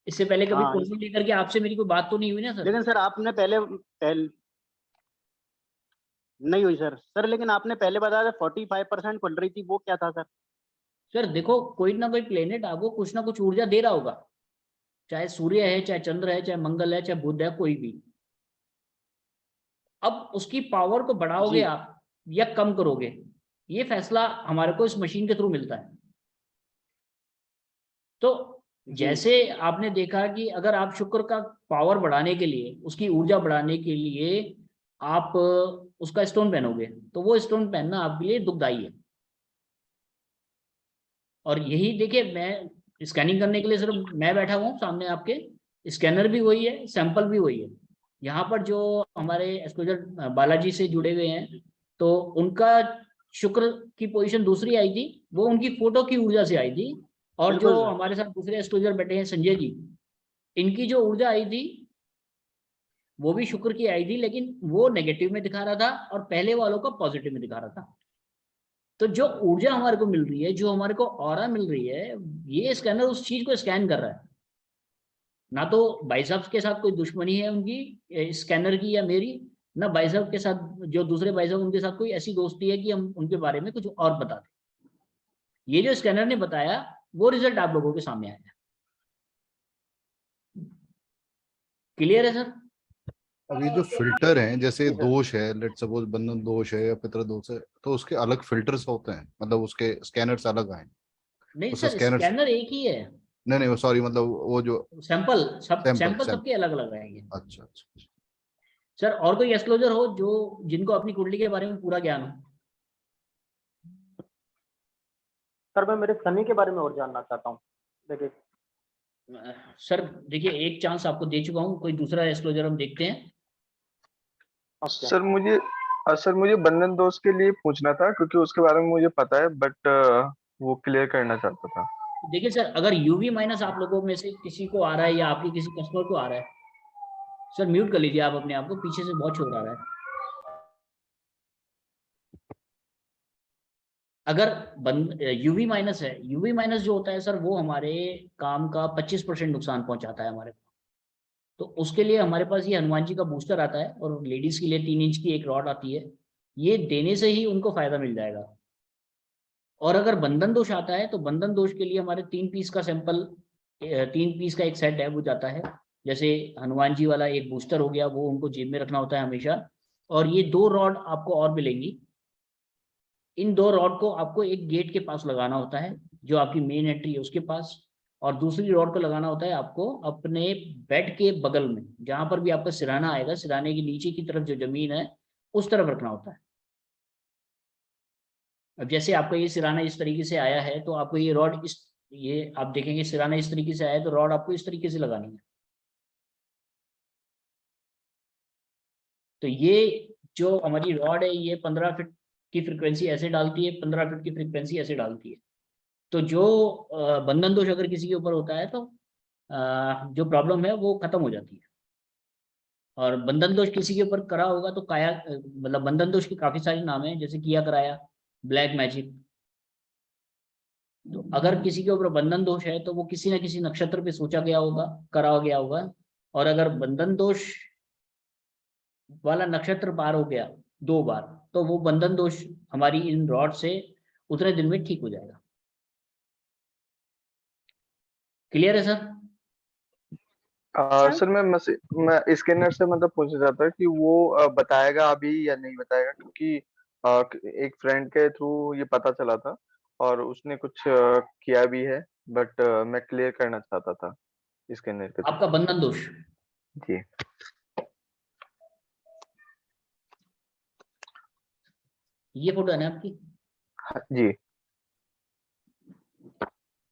इससे पहले कभी हाँ कुंडली लेकर के आपसे मेरी कोई बात तो नहीं हुई ना सर? लेकिन सर आपने पहले नहीं हुई सर। सर लेकिन आपने पहले बताया था 45% खुल रही थी, वो क्या था सर? सर देखो, कोई ना कोई प्लेनेट आपको कुछ ना कुछ ऊर्जा दे रहा होगा, चाहे सूर्य है, चाहे चंद्र है, चाहे मंगल है, चाहे बुध है, कोई भी। अब उसकी पावर को बढ़ाओगे जी आप या कम करोगे, ये फैसला हमारे को इस मशीन के थ्रू मिलता है। तो जी जैसे आपने देखा कि अगर आप शुक्र का पावर बढ़ाने के लिए, उसकी ऊर्जा बढ़ाने के लिए आप उसका स्टोन पहनोगे, तो वो स्टोन पहनना आपके लिए दुखदाई है। और यही देखिए, मैं स्कैनिंग करने के लिए सिर्फ मैं बैठा हुआ हूँ सामने आपके, स्कैनर भी वही है, सैंपल भी वही है। यहाँ पर जो हमारे एस्ट्रोलजर बालाजी से जुड़े हुए हैं, तो उनका शुक्र की पोजीशन दूसरी आई थी, वो उनकी फोटो की ऊर्जा से आई थी। और बिल्कुल जो सर। हमारे साथ दूसरे एस्ट्रोलजर बैठे हैं संजय जी, इनकी जो ऊर्जा आई थी वो भी शुक्र की आई थी, लेकिन वो नेगेटिव में दिखा रहा था और पहले वालों को पॉजिटिव में दिखा रहा था। तो जो ऊर्जा हमारे को मिल रही है, जो हमारे को ऑरा मिल रही है, ये स्कैनर उस चीज को स्कैन कर रहा है। ना तो भाई साहब के साथ कोई दुश्मनी है उनकी, स्कैनर की या मेरी, ना भाई साहब के साथ, जो दूसरे भाई साहब उनके साथ कोई ऐसी दोस्ती है कि हम उनके बारे में कुछ और बता दें। ये जो स्कैनर ने बताया वो रिजल्ट आप लोगों के सामने आया। क्लियर है सर? अब ये जो फिल्टर हैं, जैसे जी सर। दोष है, लेट सपोज बंधन दोष है या पितृ दोष है, तो उसके अलग फिल्टर्स होते हैं, मतलब उसके स्कैनर्स अलग आए? नहीं उस सर, स्कैनर्स, स्कैनर एक ही है। नहीं नहीं, सॉरी, मतलब वो जो सैंपल सब, सैंपल सैंपल सैंपल, सबके अलग अलग आएंगे। अच्छा अच्छा। सर और कोई एस्ट्रोलॉजर हो जो, जिनको अपनी कुंडली के बारे में पूरा ज्ञान हो? सर मैं मेरे सनी के बारे में और जानना चाहता हूँ। देखिए सर देखिए, एक चांस आपको दे चुका हूँ, कोई दूसरा एस्ट्रोलॉजर हम देखते हैं। ओके। सर मुझे बंधन दोष के लिए पूछना था, क्योंकि उसके बारे में मुझे पता है, बट वो क्लियर करना चाहता था। देखिए सर, अगर यूवी माइनस आप लोगों में से किसी को आ रहा है या आपके किसी कस्टमर को आ रहा है, सर म्यूट कर लीजिए आप अपने आप को, पीछे से बहुत शोर आ रहा है। अगर यूवी माइनस है, यूवी माइनस जो होता है सर, वो हमारे काम का 25% नुकसान पहुंचाता है हमारे को। तो उसके लिए हमारे पास ये हनुमान जी का बूस्टर आता है, और लेडीज के लिए 3 इंच की एक रॉड आती है, ये देने से ही उनको फायदा मिल जाएगा। और अगर बंधन दोष आता है, तो बंधन दोष के लिए हमारे 3 पीस का सैंपल, 3 पीस का एक सेट है, वो जाता है। जैसे हनुमान जी वाला एक बूस्टर हो गया, वो उनको जेब में रखना होता है हमेशा। और ये 2 रॉड आपको और मिलेंगी। इन 2 रॉड को आपको एक गेट के पास लगाना होता है, जो आपकी मेन एंट्री है उसके पास। और दूसरी रॉड को लगाना होता है आपको अपने बेड के बगल में, जहां पर भी आपका सिराना आएगा, सिराने के नीचे की तरफ जो जमीन है उस तरफ रखना होता है। अब जैसे आपका ये सिराना इस तरीके से आया है, तो आपको ये रॉड इस, ये आप देखेंगे सिराना इस तरीके से आया है, तो रॉड आपको इस तरीके से लगानी है। तो ये जो हमारी रॉड है ये 15 फीट की फ्रीक्वेंसी ऐसे डालती है, 15 फीट की फ्रीक्वेंसी ऐसे डालती है। तो जो बंधन दोष अगर किसी के ऊपर होता है तो जो प्रॉब्लम है वो खत्म हो जाती है। और बंधन दोष किसी के ऊपर करा होगा तो काया मतलब बंधन दोष के काफी सारे नाम हैं, जैसे किया कराया, ब्लैक मैजिक। तो अगर किसी के ऊपर बंधन दोष है तो वो किसी न किसी नक्षत्र पे सोचा गया होगा, करा गया होगा। और अगर बंधन दोष वाला नक्षत्र पार हो गया 2 बार तो वो बंधन दोष हमारी इन रॉड से उतने दिन में ठीक हो जाएगा। क्लियर है सर? सर मैं स्कैनर से मतलब पूछना चाहता कि वो बताएगा अभी या नहीं बताएगा, क्योंकि एक फ्रेंड के थ्रू ये पता चला था और उसने कुछ किया भी है, बट मैं क्लियर करना चाहता था स्कैनर के थ्रू। आपका बंधन दोष जी ये फोटो है ना आपकी? जी।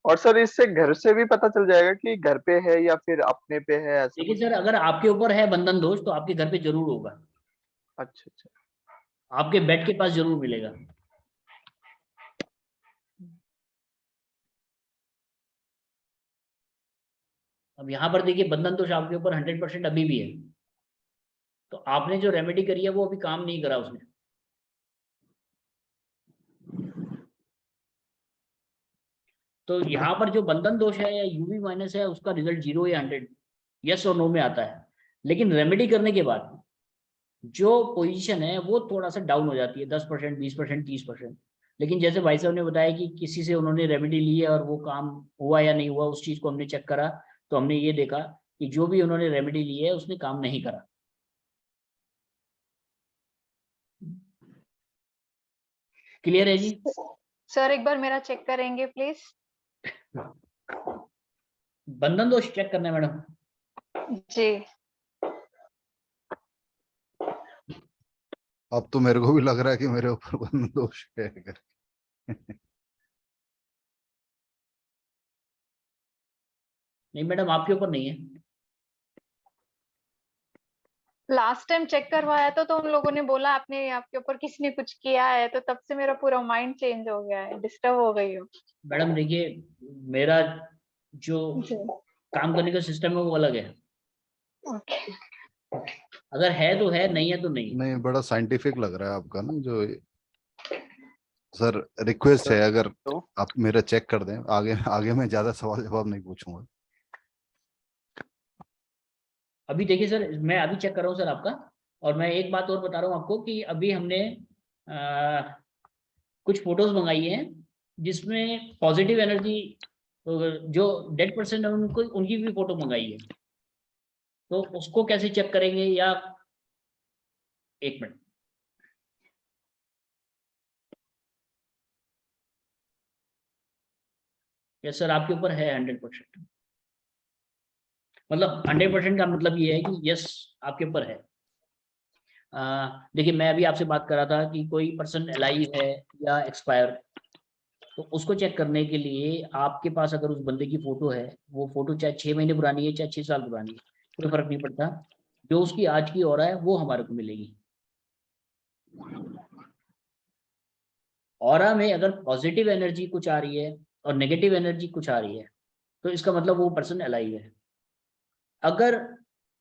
और सर इससे घर से भी पता चल जाएगा कि घर पे है या फिर अपने पे है, ऐसा देखिए कुछ? सर, अगर आपके ऊपर है बंधन दोष तो आपके घर पे जरूर होगा, अच्छा अच्छा। आपके बेड के पास जरूर मिलेगा। अब यहाँ पर देखिए बंधन दोष आपके ऊपर 100% अभी भी है, तो आपने जो रेमेडी करी है वो अभी काम नहीं करा उसने। तो यहाँ पर जो बंधन दोष है या यूवी माइनस है उसका रिजल्ट 0 या 100 यस और नो में आता है। लेकिन रेमेडी करने के बाद जो पोजीशन है वो थोड़ा सा डाउन हो जाती है, 10%, 20%, 30%। लेकिन जैसे भाई साहब ने बताया कि किसी से उन्होंने रेमेडी ली है और वो काम हुआ या नहीं हुआ, उस चीज को हमने चेक करा तो हमने ये देखा कि जो भी उन्होंने रेमेडी ली है उसने काम नहीं करा। क्लियर है जी? सर एक बार मेरा चेक करेंगे प्लीज? बंधन दोष चेक करना है मैडम? जी। अब तो मेरे को भी लग रहा है कि मेरे ऊपर बंधन दोष है करके। नहीं मैडम, आपके ऊपर नहीं है। लास्ट टाइम चेक करवाया तो उन लोगों ने बोला आपने आपके ऊपर किसी ने कुछ किया है, तो तब से मेरा पूरा माइंड चेंज हो गया है, डिस्टर्ब हो गई हूँ। मैडम देखिए, मेरा जो जी। काम करने का सिस्टम है वो अलग है। ओके। अगर है तो है, नहीं है तो नहीं। नहीं, बड़ा साइंटिफिक लग रहा है आपका ना जो। सर रिक्वेस्ट है, अगर तो आप मेरा चेक कर दें, आगे आगे मैं ज्यादा सवाल जवाब नहीं पूछूंगा। अभी देखिए सर, मैं अभी चेक कर रहा हूँ सर आपका। और मैं एक बात और बता रहा हूँ आपको कि अभी हमने कुछ फोटोज मंगाई हैं जिसमें पॉजिटिव एनर्जी, जो डेड पर्सन है उनको, उनकी भी फोटो मंगाई है। तो उसको कैसे चेक करेंगे, या एक मिनट। यस सर, आपके ऊपर है 100%। मतलब 100% का मतलब ये है कि यस आपके ऊपर है। देखिए, मैं अभी आपसे बात कर रहा था कि कोई पर्सन अलाइव है या एक्सपायर, तो उसको चेक करने के लिए आपके पास अगर उस बंदे की फोटो है, वो फोटो चाहे 6 महीने पुरानी है चाहे 6 साल पुरानी है, कोई फर्क नहीं पड़ता। जो उसकी आज की ऑरा है वो हमारे को मिलेगी। ऑरा में अगर पॉजिटिव एनर्जी कुछ आ रही है और नेगेटिव एनर्जी कुछ आ रही है तो इसका मतलब वो पर्सन अलाइव है। अगर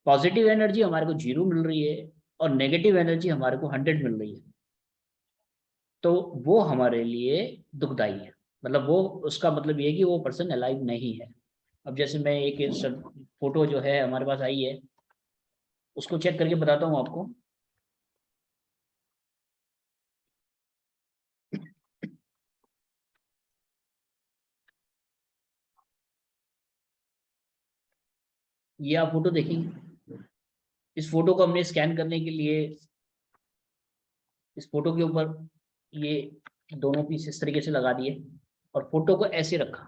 पॉजिटिव एनर्जी हमारे को 0 मिल रही है और नेगेटिव एनर्जी हमारे को 100 मिल रही है तो वो हमारे लिए दुखदाई है। मतलब वो, उसका मतलब ये है कि वो पर्सन अलाइव नहीं है। अब जैसे मैं एक फोटो जो है हमारे पास आई है उसको चेक करके बताता हूँ आपको। ये आप फोटो देखेंगे, इस फोटो को हमने स्कैन करने के लिए इस फोटो के ऊपर ये दोनों पीस इस तरीके से लगा दिए और फोटो को ऐसे रखा।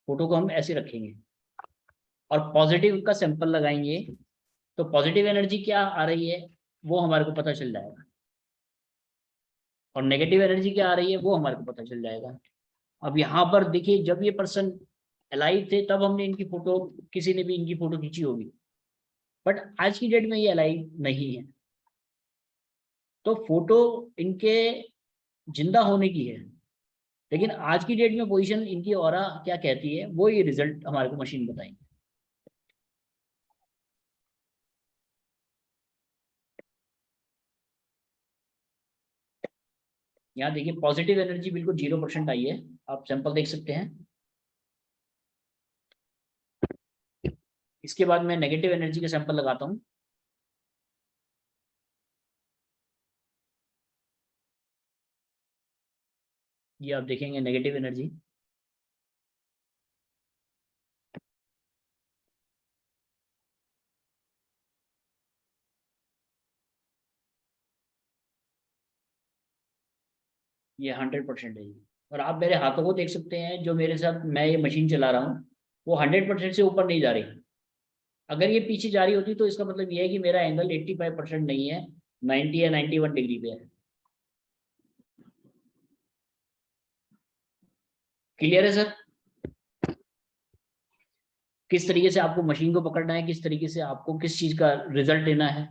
फोटो को हम ऐसे रखेंगे और पॉजिटिव का सैंपल लगाएंगे तो पॉजिटिव एनर्जी क्या आ रही है वो हमारे को पता चल जाएगा और नेगेटिव एनर्जी क्या आ रही है वो हमारे को पता चल जाएगा। अब यहाँ पर देखिए, जब ये पर्सन अलाइव थे तब हमने इनकी फोटो, किसी ने भी इनकी फोटो खींची होगी, बट आज की डेट में ये अलाइव नहीं है। तो फोटो इनके जिंदा होने की है, लेकिन आज की डेट में पोजीशन इनकी ऑरा क्या कहती है वो ये रिजल्ट हमारे को मशीन बताएंगे। यहाँ देखिए पॉजिटिव एनर्जी बिल्कुल 0% आई है, आप सैंपल देख सकते हैं। इसके बाद मैं नेगेटिव एनर्जी का सैंपल लगाता हूँ। ये आप देखेंगे नेगेटिव एनर्जी। ये 100% है ये। और आप मेरे हाथों को देख सकते हैं, जो मेरे साथ मैं ये मशीन चला रहा हूँ वो 100% से ऊपर नहीं जा रही। अगर ये पीछे जा रही होती तो इसका मतलब ये है कि मेरा एंगल 85% नहीं है, 90 या 91 डिग्री पे है। क्लियर है सर? किस तरीके से आपको मशीन को पकड़ना है, किस तरीके से आपको किस चीज का रिजल्ट लेना है,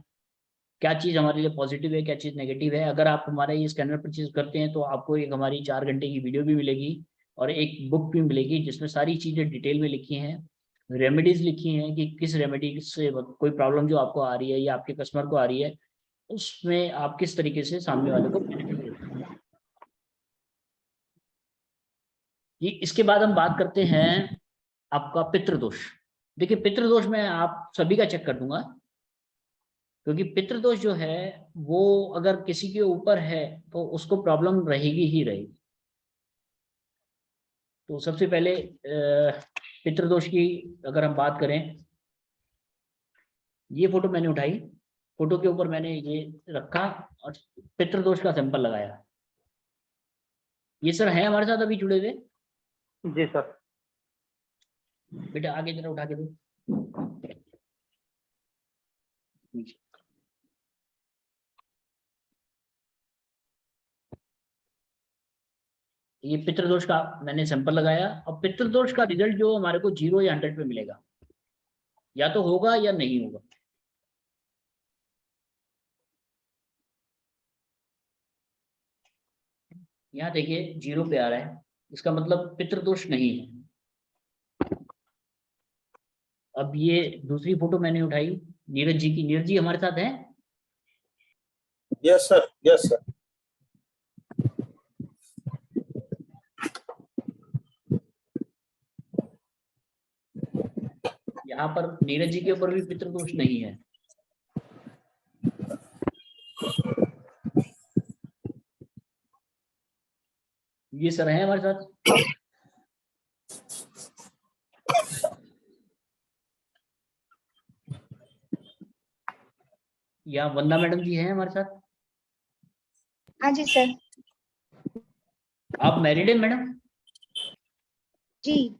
क्या चीज हमारे लिए पॉजिटिव है, क्या चीज नेगेटिव है। अगर आप हमारा ये स्कैनर परचेज करते हैं तो आपको एक हमारी 4 घंटे की वीडियो भी मिलेगी और एक बुक भी मिलेगी जिसमें सारी चीजें डिटेल में लिखी हैं, रेमेडीज लिखी हैं कि किस रेमेडी से कोई प्रॉब्लम जो आपको आ रही है या आपके कस्टमर को आ रही है उसमें आप किस तरीके से सामने वाले को बेनिफिट देते हैं। ये इसके बाद हम बात करते हैं आपका पितृदोष। देखिए पितृदोष मैं आप सभी का चेक कर दूंगा, क्योंकि पितृदोष जो है वो अगर किसी के ऊपर है तो उसको प्रॉब्लम रहेगी ही रहेगी। तो सबसे पहले पितृदोष की अगर हम बात करें, ये फोटो मैंने उठाई, फोटो के ऊपर मैंने ये रखा और पितृदोष का सैंपल लगाया। ये सर है हमारे साथ अभी जुड़े हुए? जी सर। बेटा आगे जरा उठा के दो। ये पितृदोष का मैंने सैंपल लगाया और पितृदोष का रिजल्ट जो हमारे को 0 या 100 पे मिलेगा, या तो होगा या नहीं होगा। यहाँ देखिए 0 पे आ रहा है, इसका मतलब पितृदोष नहीं है। अब ये दूसरी फोटो मैंने उठाई नीरज जी की। नीरज जी हमारे साथ हैं? Yes sir, yes sir. यहाँ पर नीरज जी के ऊपर भी पितृदोष नहीं है। ये सर है हमारे साथ? यहाँ वंदा मैडम जी हैं हमारे साथ? हाँ जी सर। आप मैरिड हैं मैडम? जी।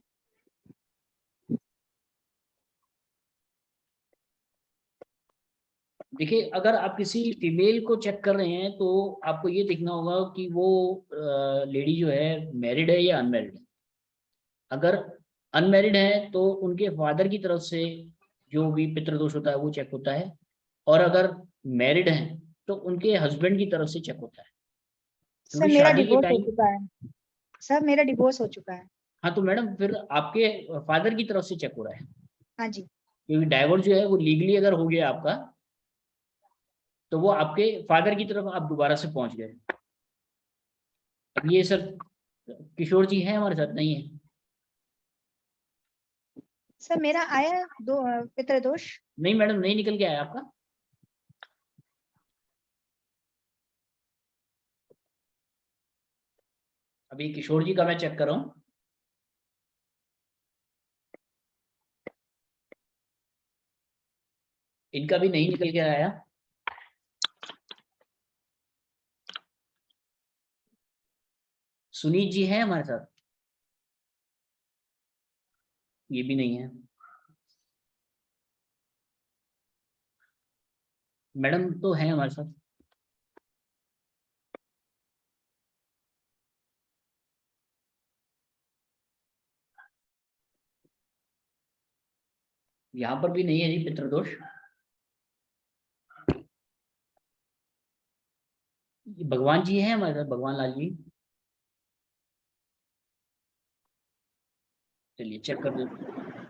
देखिए अगर आप किसी फीमेल को चेक कर रहे हैं तो आपको ये देखना होगा कि वो लेडी जो है मैरिड है या अनमैरिड है। अगर अनमैरिड है तो उनके फादर की तरफ से जो भी पितृदोष होता है वो चेक होता है, और अगर मैरिड है तो उनके हस्बैंड की तरफ से चेक होता है। सर क्योंकि मेरा शादी के डिवोर्स हो टाइम, चुका है। सर मेरा डिवोर्स हो चुका है। हाँ तो मैडम फिर आपके फादर की तरफ से चेक हो रहा है, हाँ जी। क्योंकि डाइवोर्स जो है वो लीगली अगर हो गया आपका तो वो आपके फादर की तरफ आप दोबारा से पहुंच गए। अब ये सर किशोर जी हैं हमारे साथ? नहीं है? सर मेरा आया दो पितृदोष। नहीं मैडम नहीं निकल के आया आपका। अभी किशोर जी का मैं चेक कर रहा हूँ। इनका भी नहीं निकल के आया। सुनीत जी हैं हमारे साथ? ये भी नहीं है। मैडम तो है हमारे साथ। यहाँ पर भी नहीं है जी पितृदोष। ये भगवान जी हैं हमारे साथ, भगवान लाल जी। चलिए चेक कर देते हैं।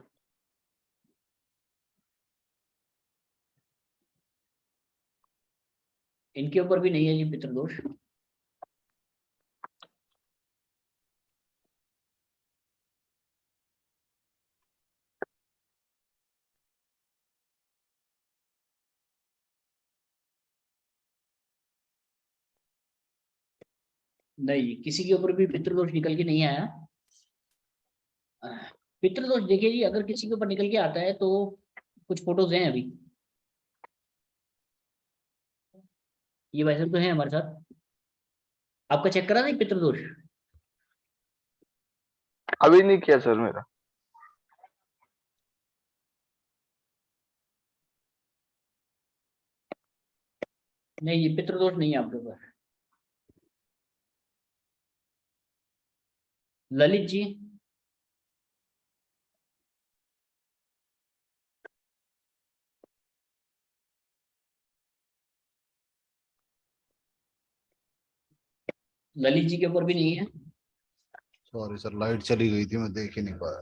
इनके ऊपर भी नहीं है जी पितृदोष। नहीं, किसी के ऊपर भी पितृदोष निकल के नहीं आया। पितृदोष देखिए जी, अगर किसी के ऊपर निकल के आता है तो कुछ फोटोज हैं अभी, ये वैसे तो है हमारे साथ। आपका चेक करा नहीं पितृदोष? अभी नहीं किया सर मेरा। नहीं, ये पितृदोष नहीं है आपके ऊपर। ललित जी, ललित जी के ऊपर भी नहीं है। सॉरी सर, लाइट चली गई थी, मैं देख ही नहीं पाया।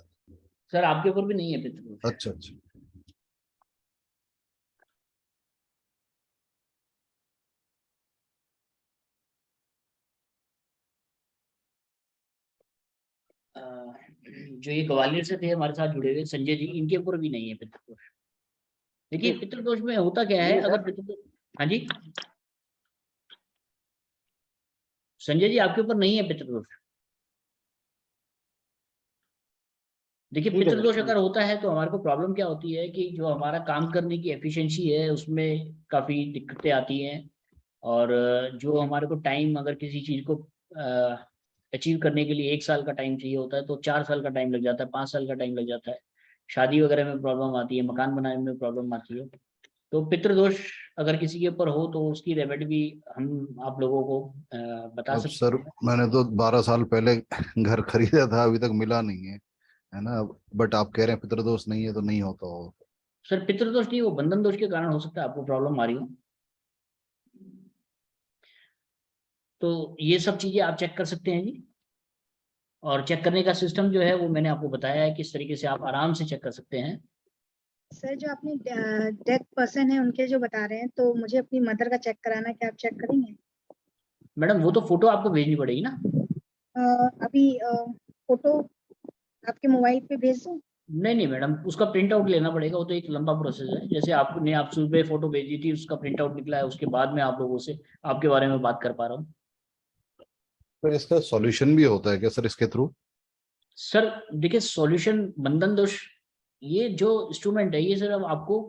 सर आपके ऊपर भी नहीं है पितृदोष। अच्छा अच्छा। जो ये ग्वालियर से थे हमारे साथ जुड़े हुए संजय जी, इनके ऊपर भी नहीं है पितृदोष। देखिए पितृदोष में होता क्या है, अगर पितृदोष, हाँ जी संजय जी आपके ऊपर नहीं है पितृदोष। देखिए ठीक है सर। पितृदोष अगर होता है तो हमारे को प्रॉब्लम क्या होती है कि जो हमारा काम करने की एफिशिएंसी है उसमें काफी दिक्कतें आती हैं। और जो हमारे को टाइम, अगर किसी चीज को अचीव करने के लिए 1 साल का टाइम चाहिए होता है तो 4 साल का टाइम लग जाता है, 5 साल का टाइम लग जाता है। शादी वगैरह में प्रॉब्लम आती है, मकान बनाने में प्रॉब्लम आती है। तो पितृदोष अगर किसी के ऊपर हो तो उसकी रेमेडी भी हम आप लोगों को बता अब सकते सर हैं। मैंने तो 12 साल पहले घर खरीदा था, अभी तक मिला नहीं है ना। बट आप कह रहे हैं पितृदोष नहीं है तो नहीं होता हो। सर पितृदोष नहीं, वो बंधन दोष के कारण हो सकता है आपको प्रॉब्लम आ रही हो। तो ये सब चीजें आप चेक कर सकते हैं जी। और चेक करने का सिस्टम जो है वो मैंने आपको बताया है, किस तरीके से आप आराम से चेक कर सकते हैं। सर जो आपने डेथ पर्सन है उनके जो बता रहे हैं, तो मुझे अपनी मदर का चेक कराना है, क्या आप चेक करेंगे? मैडम वो तो फोटो आपको भेजनी पड़ेगी ना। अभी फोटो आपके मोबाइल पे भेज दूं? नहीं नहीं मैडम, उसका प्रिंट आउट लेना पड़ेगा, वो तो एक लंबा प्रोसेस है। जैसे आपने आप सुबह फोटो भेजी थी, उसका प्रिंट आउट निकला है, उसके बाद में आप लोगों से आपके बारे में बात कर पा रहा हूँ। तो इसका सॉल्यूशन भी होता है क्या सर इसके थ्रू? सर देखिए सॉल्यूशन, बंधन दोष, ये जो इंस्ट्रूमेंट है ये सिर्फ आपको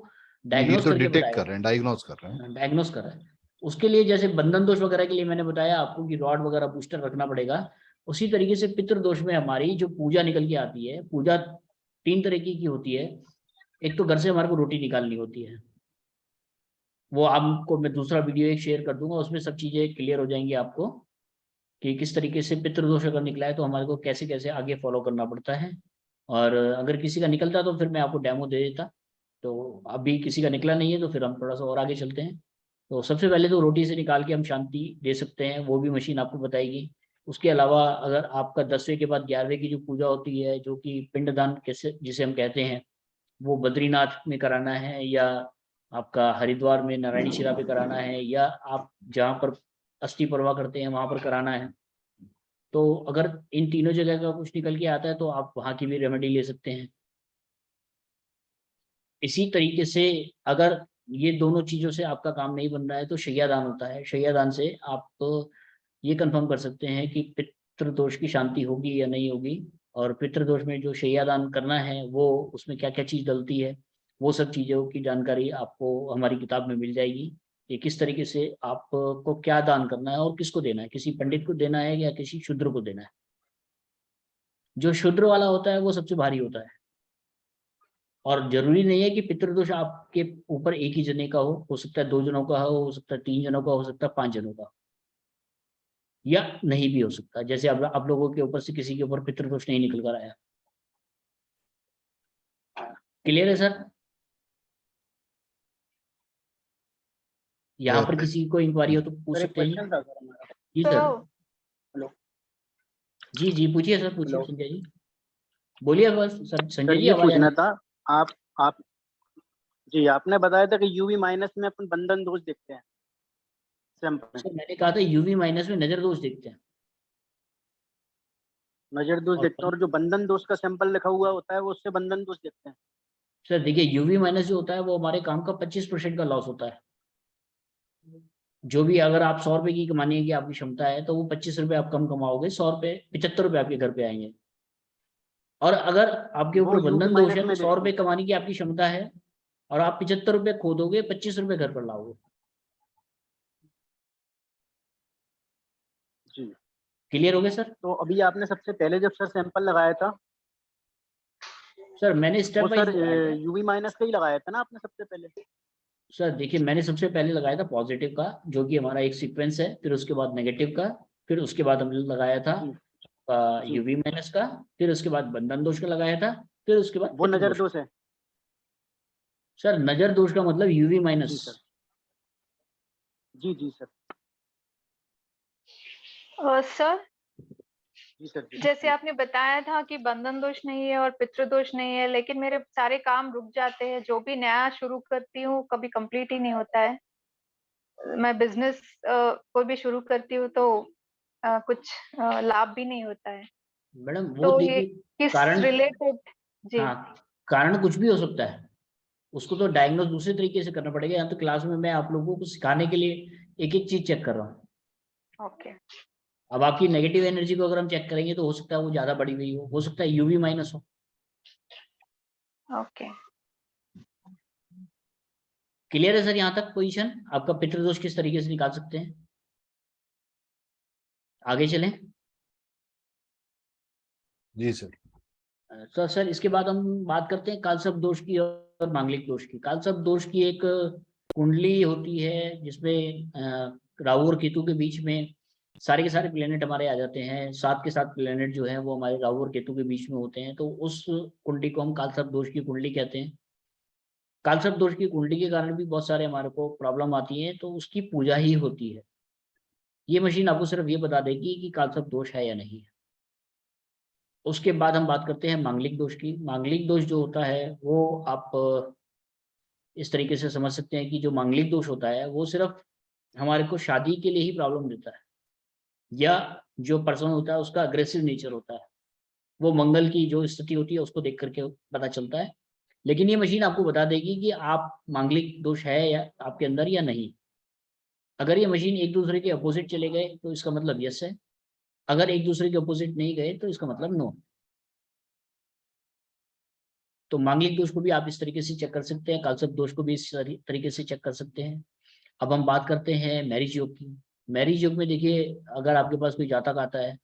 ये डायग्नोस तो करके डिटेक्ट बताएगा। कर रहे हैं, डायग्नोज कर रहे हैं। डायग्नोस कर रहा है। उसके लिए जैसे बंधन दोष वगैरह के लिए मैंने बताया आपको कि रॉड वगैरह बूस्टर रखना पड़ेगा, उसी तरीके से पितृ दोष में हमारी जो पूजा निकल के आती है, पूजा 3 तरीके की होती है। एक तो घर से हमारे को रोटी निकालनी होती है, वो आपको मैं दूसरा वीडियो एक शेयर कर दूंगा, उसमें सब चीजें क्लियर हो जाएंगी आपको कि किस तरीके से पितृदोष अगर निकला है तो हमारे को कैसे कैसे आगे फॉलो करना पड़ता है। और अगर किसी का निकलता तो फिर मैं आपको डेमो दे देता। तो अभी किसी का निकला नहीं है तो फिर हम थोड़ा सा और आगे चलते हैं। तो सबसे पहले तो रोटी से निकाल के हम शांति दे सकते हैं, वो भी मशीन आपको बताएगी। उसके अलावा अगर आपका 10वें के बाद 11वें की जो पूजा होती है, जो कि पिंडदान कैसे जिसे हम कहते हैं, वो बद्रीनाथ में कराना है, या आपका हरिद्वार में नारायणी शिला पे कराना है, या आप जहाँ पर अस्थि परवा करते हैं वहां पर कराना है। तो अगर इन तीनों जगह का कुछ निकल के आता है तो आप वहां की भी रेमेडी ले सकते हैं। इसी तरीके से अगर ये दोनों चीजों से आपका काम नहीं बन रहा है तो शैयादान होता है। शैयादान से आप ये कंफर्म कर सकते हैं कि पितृदोष की शांति होगी या नहीं होगी। और पितृदोष में जो शैयादान करना है वो उसमें क्या क्या चीज डलती है, वो सब चीजों की जानकारी आपको हमारी किताब में मिल जाएगी कि किस तरीके से आपको क्या दान करना है और किसको देना है, किसी पंडित को देना है या किसी शूद्र को देना है। जो शूद्र वाला होता है वो सबसे भारी होता है। और जरूरी नहीं है कि पितृदोष आपके ऊपर एक ही जने का हो सकता है 2 जनों का हो सकता है 3 जनों का, हो सकता है 5 जनों का, या नहीं भी हो सकता। जैसे अब आप लोगों के ऊपर से किसी के ऊपर पितृदोष नहीं निकल कर आया। क्लियर है सर? यहाँ पर Okay. किसी को इंक्वायरी हो तो पूछ सर एक सकते हैं जी। क्वेश्चन था सर हमारा। जी तो सर। हेलो जी पूछिए सर, पूछिए हेलो संजय जी, बोलिए बस सर। संजय सर जी ये आवाज आ पूछना रही था, आप जी आपने बताया था कि यूवी माइनस में अपन बंधन दोष देखते हैं सैंपल है? में, सर मैंने कहा था यूवी माइनस में नजर दोष देखते हैं नजर दोष और देखते हैं, और जो बंधन दोष का सैंपल लिखा हुआ होता है वो उससे बंधन दोष देखते हैं। सर देखिए यूवी माइनस जो होता है वो हमारे काम का 25% का लॉस होता है। जो भी अगर आप 100 रुपए की कमाने की आपकी क्षमता है तो वो 25 रुपए आप कम कमाओगे, 100 रुपए 75 रुपए आपके घर पे आएंगे। और अगर आपके वो ऊपर यूवी बंधन दोष माइनस है तो में 100 रुपए देखेंगे। कमाने की आपकी क्षमता है और आप 75 रुपए खो दोगे, 25 रुपए घर पर लाओगे। जी क्लियर हो गया सर? तो अभी आपने सबसे पहले जब सर सैंपल लगाया था सर मैंने स्टेप वो वाइज सर लगाया था। यूवी माइनस का ही लगाया था ना आपने सबसे पहले? सर देखिए मैंने सबसे पहले लगाया था पॉजिटिव का, जो कि हमारा एक सीक्वेंस है, फिर उसके बाद नेगेटिव का, फिर उसके बाद हमने लगाया था जी जी यूवी माइनस का, फिर उसके बाद बंधन दोष का लगाया था, फिर उसके बाद वो पितृ नजर दोष। दोष है। सर नजर दोष का मतलब यूवी माइनस। जी सर, जी सर, सर जी सर, जी जैसे आपने बताया था कि बंधन दोष नहीं है और पितृदोष नहीं है, लेकिन मेरे सारे काम रुक जाते हैं। जो भी नया शुरू करती हूँ कभी कंप्लीट ही नहीं होता है। मैं बिजनेस कोई भी शुरू करती हूँ तो कुछ लाभ भी नहीं होता है। मैडम वो तो ये देखिए किस कारण, रिलेटेड? जी हाँ कारण कुछ भी हो सकता है, उसको तो डायग्नोज दूसरे तरीके से करना पड़ेगा। यहाँ तो क्लास में मैं आप लोगों को सिखाने के लिए एक एक चीज चेक कर रहा हूँ। ओके। अब आपकी नेगेटिव एनर्जी को अगर हम चेक करेंगे तो हो सकता है वो ज्यादा बढ़ी हुई हो सकता है यूवी माइनस हो। ओके क्लियर है सर यहाँ तक पोजीशन? आपका पितृदोष किस तरीके से निकाल सकते हैं? आगे चलें। जी सर। तो सर इसके बाद हम बात करते हैं कालसर्प दोष की और मांगलिक दोष की। कालसर्प दोष की एक कुंडली होती है जिसमें राहु और केतु के बीच में सारे के सारे प्लेनेट हमारे आ जाते हैं। 7 के 7 प्लेनेट जो है वो हमारे राहु और केतु के बीच में होते हैं, तो उस कुंडली को हम कालसर्प दोष की कुंडली कहते हैं। कालसर्प दोष की कुंडली के कारण भी बहुत सारे हमारे को प्रॉब्लम आती है, तो उसकी पूजा ही होती है। ये मशीन आपको सिर्फ ये बता देगी कि कालसर्प दोष है या नहीं है। उसके बाद हम बात करते हैं मांगलिक दोष की। मांगलिक दोष जो होता है वो आप इस तरीके से समझ सकते हैं कि जो मांगलिक दोष होता है वो सिर्फ हमारे को शादी के लिए ही प्रॉब्लम देता है, या जो पर्सन होता है उसका अग्रेसिव नेचर होता है, वो मंगल की जो स्थिति होती है उसको देख करके पता चलता है। लेकिन ये मशीन आपको बता देगी कि आप मांगलिक दोष है या आपके अंदर या नहीं। अगर ये मशीन एक दूसरे के अपोजिट चले गए तो इसका मतलब यस है, अगर एक दूसरे के अपोजिट नहीं गए तो इसका मतलब नो। तो मांगलिक दोष को भी आप इस तरीके से चेक कर सकते हैं, कालसर्प दोष को भी इस तरीके से चेक कर सकते हैं। अब हम बात करते हैं मैरिज योग की। मैरिज योग में देखिए अगर आपके पास कोई जातक आता है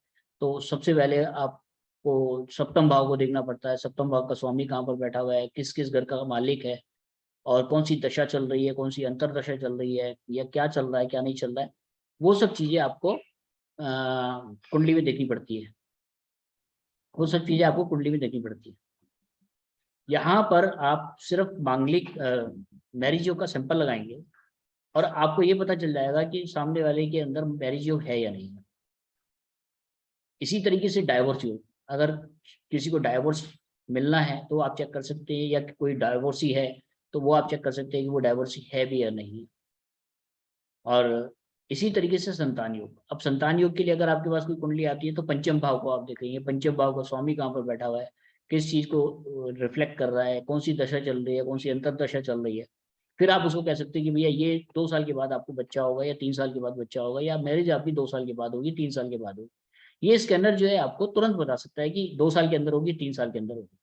तो सबसे पहले आपको सप्तम भाव को देखना पड़ता है। सप्तम भाव का स्वामी कहाँ पर बैठा हुआ है, किस किस घर का मालिक है, और कौन सी दशा चल रही है, कौन सी अंतरदशा चल रही है, या क्या चल रहा है क्या नहीं चल रहा है, वो सब चीजें आपको कुंडली में देखनी पड़ती है। वो सब चीजें आपको कुंडली में देखनी पड़ती है। यहाँ पर आप सिर्फ मांगलिक मैरिज योग का सैंपल लगाएंगे और आपको ये पता चल जाएगा कि सामने वाले के अंदर मैरिज योग है या नहीं है। इसी तरीके से डाइवोर्स योग, अगर किसी को डाइवोर्स मिलना है तो आप चेक कर सकते हैं, या कोई डाइवोर्सी है तो वो आप चेक कर सकते हैं कि वो डाइवोर्सी है भी या नहीं। और इसी तरीके से संतान योग। अब संतान योग के लिए अगर आपके पास कोई कुंडली आती है तो पंचम भाव को आप देखेंगे, पंचम भाव का स्वामी कहाँ पर बैठा हुआ है, किस चीज को रिफ्लेक्ट कर रहा है, कौन सी दशा चल रही है, कौन सी अंतरदशा चल रही है। फिर आप उसको कह सकते हैं कि भैया ये 2 साल के बाद आपको बच्चा होगा, या 3 साल के बाद बच्चा होगा, या मैरिज आपकी 2 साल के बाद होगी, 3 साल के बाद होगी। ये स्कैनर जो है आपको तुरंत बता सकता है कि 2 साल के अंदर होगी, 3 साल के अंदर होगी।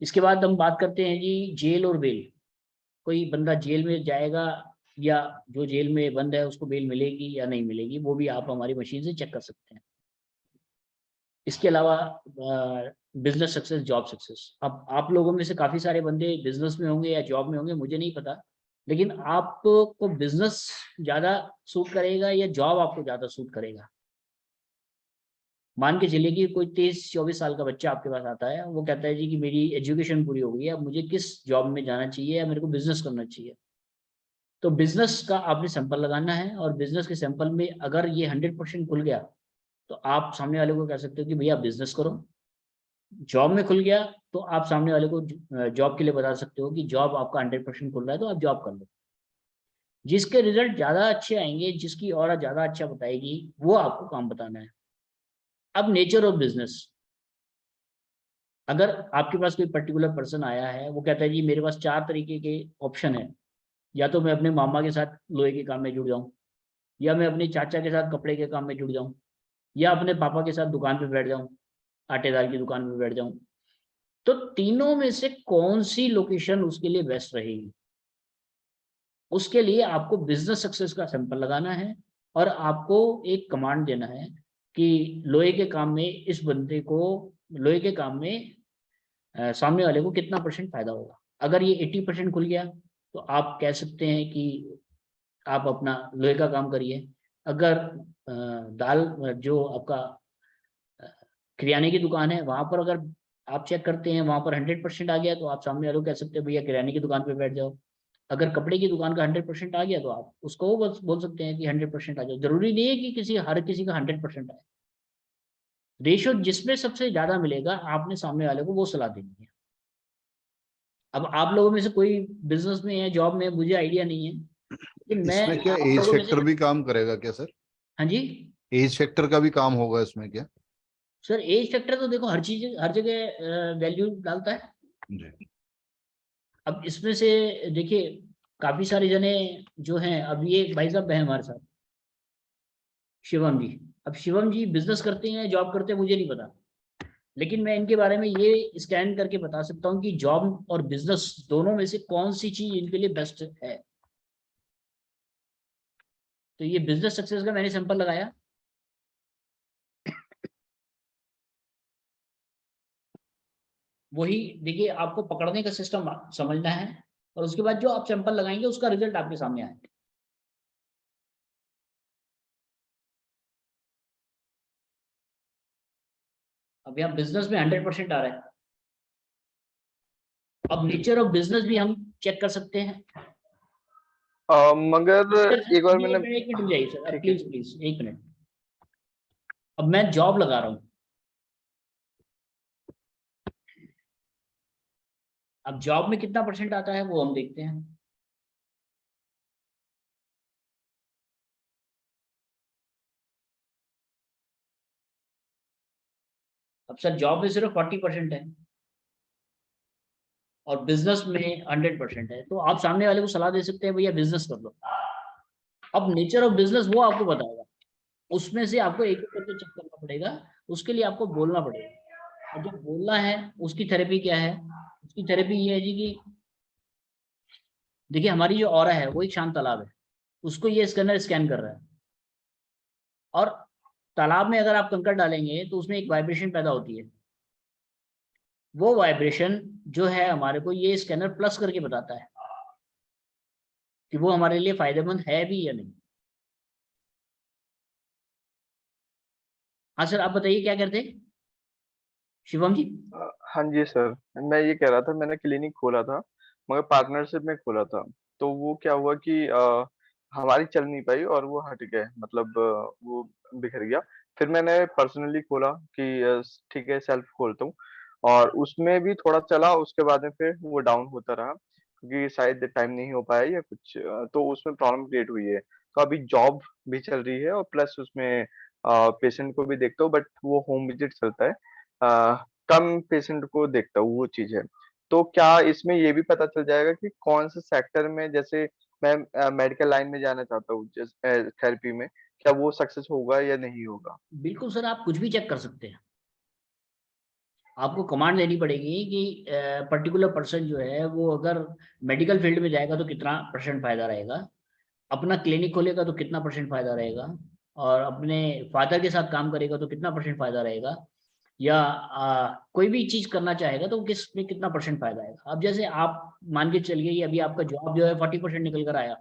इसके बाद हम बात करते हैं जी जेल और बेल। कोई बंदा जेल में जाएगा या जो जेल में बंद है उसको बेल मिलेगी या नहीं मिलेगी, वो भी आप हमारी मशीन से चेक कर सकते हैं। इसके अलावा बिजनेस सक्सेस, जॉब सक्सेस। अब आप लोगों में से काफी सारे बंदे बिजनेस में होंगे या जॉब में होंगे, मुझे नहीं पता, लेकिन आपको बिजनेस ज्यादा सूट करेगा या जॉब आपको ज्यादा सूट करेगा। मान के चलिए कि कोई 23-24 साल का बच्चा आपके पास आता है, वो कहता है जी कि मेरी एजुकेशन पूरी हो गई है, अब मुझे किस जॉब में जाना चाहिए या मेरे को बिजनेस करना चाहिए। तो बिजनेस का आपने सैंपल लगाना है, और बिजनेस के सैंपल में अगर ये 100% खुल गया तो आप सामने वाले को कह सकते हो कि भैया बिजनेस करो। जॉब में खुल गया तो आप सामने वाले को जॉब के लिए बता सकते हो कि जॉब आपका 100% खुल रहा है तो आप जॉब कर लो। जिसके रिजल्ट ज्यादा अच्छे आएंगे, जिसकी ऑरा ज्यादा अच्छा बताएगी, वो आपको काम बताना है। अब नेचर ऑफ बिजनेस, अगर आपके पास कोई पर्टिकुलर पर्सन आया है, वो कहता है जी मेरे पास 4 तरीके के ऑप्शन है, या तो मैं अपने मामा के साथ लोहे के काम में जुड़ जाऊं, या मैं अपने चाचा के साथ कपड़े के काम में जुड़ जाऊं, या अपने पापा के साथ दुकान पे बैठ जाऊं, आटे दाल की दुकान पे बैठ जाऊं। तो तीनों में से कौन सी लोकेशन उसके लिए बेस्ट रहेगी? उसके लिए आपको बिजनेस सक्सेस का सैंपल लगाना है, और आपको एक कमांड देना है कि लोहे के काम में इस बंदे को, लोहे के काम में सामने वाले को कितना % फायदा होगा। अगर ये 80% खुल गया तो आप कह सकते हैं कि आप अपना लोहे का काम करिए। अगर दाल जो आपका किराने की दुकान है, वहां पर अगर आप चेक करते हैं वहां पर 100% आ गया, तो आप सामने वाले को कह सकते हैं भैया किराने की दुकान पे बैठ जाओ। अगर कपड़े की दुकान का 100% आ गया तो आप उसको बस बोल सकते हैं कि 100% आ जाओ। जरूरी नहीं है कि हर किसी का 100% आए। रेशो जिसमें सबसे ज्यादा मिलेगा, आपने सामने वाले को वो सलाह देनी है। अब आप लोगों में से कोई बिजनेस में है, जॉब में, मुझे आइडिया नहीं है, लेकिन मैं इसमें क्या आप एज लोगों में फैक्टर से। भी काम करेगा क्या सर? हाँ जी एज फैक्टर का भी काम होगा इसमें क्या? सर, एज फैक्टर तो देखो हर चीज हर जगह वैल्यू डालता है। जी। अब इसमें से देखिए काफी सारे जने जो हैं, अब ये भाई साहब हैं हमारे साथ, शिवम जी। अब शिवम जी बिजनेस करते हैं, जॉब करते हैं, मुझे नहीं पता, लेकिन मैं इनके बारे में ये स्कैन करके बता सकता हूँ कि जॉब और बिजनेस दोनों में से कौन सी चीज इनके लिए बेस्ट है। तो ये बिजनेस सक्सेस का मैंने सैंपल लगाया। वही देखिए, आपको पकड़ने का सिस्टम समझना है, और उसके बाद जो आप सैंपल लगाएंगे उसका रिजल्ट आपके सामने आएगा। अब यहाँ बिजनेस में 100% आ रहा है। अब नेचर ऑफ बिजनेस भी हम चेक कर सकते हैं। मगर एक बार मैंने, एक मिनट रुक जाइए सर, अब ठीक है। प्लीज प्लीज एक मिनट। अब मैं जॉब लगा रहा हूँ। अब जॉब में कितना % आता है वो हम देखते हैं। अब सर जॉब में सिर्फ 40% है, और बिजनेस में 100% है, तो आप सामने वाले को सलाह दे सकते हैं भैया बिजनेस कर लो। अब नेचर ऑफ बिजनेस वो आपको बताएगा, उसमें से आपको एक एक करके चेक करना पड़ेगा, उसके लिए आपको बोलना पड़ेगा। और जब बोलना है, उसकी थेरेपी क्या है? उसकी थेरेपी ये है जी कि देखिए हमारी जो ऑरा है वो एक शांत तालाब है, उसको ये स्कैनर स्कैन कर रहा है, और तालाब में अगर आप कंकड़ डालेंगे तो उसमें एक वाइब्रेशन पैदा होती है। वो वाइब्रेशन जो है हमारे को ये स्कैनर प्लस करके बताता है कि वो हमारे लिए फायदेमंद है भी या नहीं। हाँ सर, आप बताइए क्या करते हैं शिवम जी? हाँ जी सर, मैं ये कह रहा था, मैंने क्लिनिक खोला था मगर पार्टनरशिप में खोला था। तो वो क्या हुआ कि हमारी चल नहीं पाई और वो हट गए, मतलब वो बिखर गया। फिर मैंने पर्सनली खोला कि ठीक है सेल्फ खोलता हूँ, और उसमें भी थोड़ा चला, उसके बाद में फिर वो डाउन होता रहा क्योंकि शायद टाइम नहीं हो पाया या कुछ, तो उसमें प्रॉब्लम क्रिएट हुई है। तो अभी जॉब भी चल रही है और प्लस उसमें पेशेंट को भी देखता हूँ, बट वो होम विजिट चलता है। कम पेशेंट को देखता हूँ, वो चीज़ है। तो क्या इसमें ये भी पता चल जाएगा कि कौन से सेक्टर में, जैसे मैं मेडिकल लाइन में जाना चाहता हूँ थेरेपी में, क्या वो सक्सेस होगा या नहीं होगा? बिल्कुल सर, आप कुछ भी चेक कर सकते हैं। आपको कमांड देनी पड़ेगी कि पर्टिकुलर पर्सन जो है वो अगर मेडिकल फील्ड में जाएगा तो कितना % फायदा रहेगा, अपना क्लिनिक खोलेगा तो कितना % फायदा रहेगा, और अपने फादर के साथ काम करेगा तो कितना % फायदा रहेगा, या कोई भी चीज करना चाहेगा तो किस में कितना % फायदा आएगा। अब जैसे आप मान के चलिए कि अभी आपका जॉब जो है 40% निकल कर आया,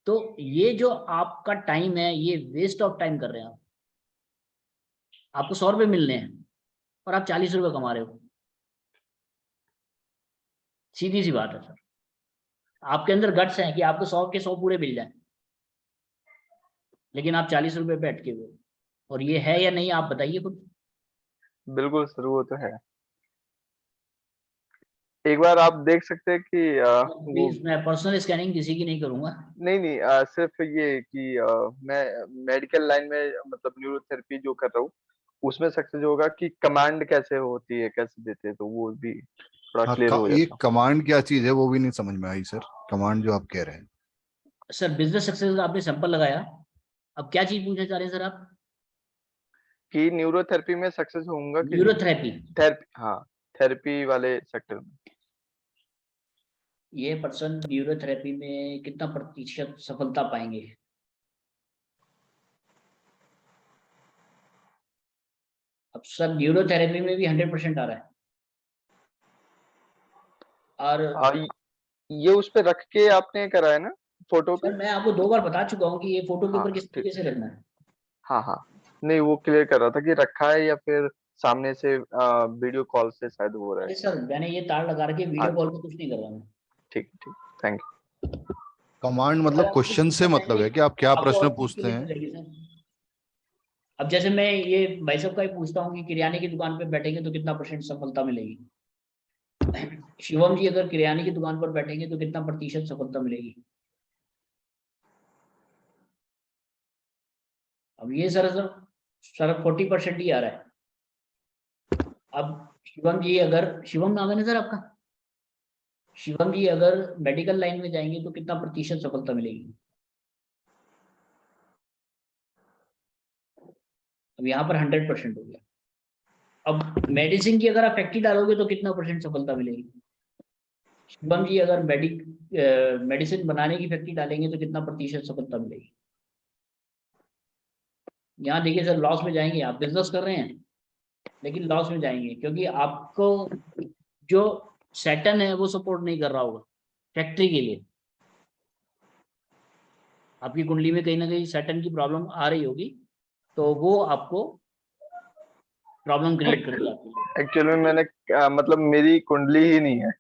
तो ये जो आपका टाइम है ये वेस्ट ऑफ टाइम कर रहे हैं आप। आपको 100 रुपये मिलने हैं और आप 40 रुपये कमा रहे हो। सीधी सी बात है सर। आपके अंदर गट्स हैं कि आपको 100 के 100 पूरे मिल जाए, लेकिन आप 40 रुपए पे अटके हुए हो। और ये है या नहीं, आप बताइए खुद। बिल्कुल सर, वो तो है। एक बार आप देख सकते हैं कि वो प्लीज, मैं पर्सनल स्कैनिंग किसी की नहीं करूंगा। नहीं सिर्फ ये कि मैं मेडिकल लाइन में मतलब न्यूरोथेरेपी जो कर रहा हूँ, उसमें सक्सेस होगा कि कमांड कैसे होती है, कैसे देते हैं, तो वो भी थोड़ा हाँ, क्लियर हो ये जाता। कमांड क्या चीज है वो भी नहीं समझ में आई सर, कमांड जो आप कह रहे हैं। सर बिजनेस सक्सेस आपने सैंपल लगाया, अब क्या चीज पूछना चाह रहे हैं सर आप? कि न्यूरोथेरेपी में सक्सेस होऊंगा कि नहीं? न्यूरोथेरेपी, थेरेपी, हाँ, थेरेपी वाले सेक्टर में। ये पर्सन न्यूरोथेरेपी में कितना प्रतिशत सफलता पाएंगे? अब सर न्यूरोथेरेपी में भी 100% आ रहा है। और ये उस पे रख के आपने करा है ना, फोटो पे? सर मैं आपको 2 बार बता चुका हूँ कि ये फोटो के हाँ ऊपर किस ठीक, तरीके से रखना है। हाँ। नहीं, वो क्लियर कर रहा था कि रखा है या फिर सामने से वीडियो कॉल से शायद हो रहा है। अरे सर मैंने ये तार लगा के वीडियो कॉल अच्छा, पे कुछ नहीं कर रहा मैं। ठीक, थैंक कमांड अगर मतलब आपको कुछ क्वेश्चन से दिक्कत मतलब आएगी, है कि आप क्या आपको प्रश्न और चीज की पूछते हैं। दिक्कत आएगी सर। अब जैसे मैं ये भाई साहब का ही पूछता हूँ कि किराने की दुकान पे बैठेंगे तो कितना % सफलता मिलेगी। शिवम जी अगर किराने की दुकान पर बैठेंगे तो कितना प्रतिशत सफलता मिलेगी। अब ये सर 40% ही आ रहा है। अब शिवम जी अगर, शिवम नाम है ना सर आपका, शिवम जी अगर मेडिकल लाइन में जाएंगे तो कितना प्रतिशत सफलता मिलेगी। अब यहाँ पर 100% हो गया। अब मेडिसिन की अगर आप फैक्ट्री डालोगे तो कितना % सफलता मिलेगी। शिवम जी अगर मेडिसिन बनाने की फैक्ट्री डालेंगे तो कितना प्रतिशत सफलता मिलेगी। यहाँ देखिए सर, लॉस में जाएंगे। आप बिजनेस कर रहे हैं लेकिन लॉस में जाएंगे, क्योंकि आपको जो सैटर्न है वो सपोर्ट नहीं कर रहा होगा फैक्ट्री के लिए। आपकी कुंडली में कहीं ना कहीं सैटर्न की प्रॉब्लम आ रही होगी, तो वो आपको प्रॉब्लम क्रिएट कर दिया आपके लिए। एक्चुअल में मैंने मतलब मेरी कुंडली ही नहीं है।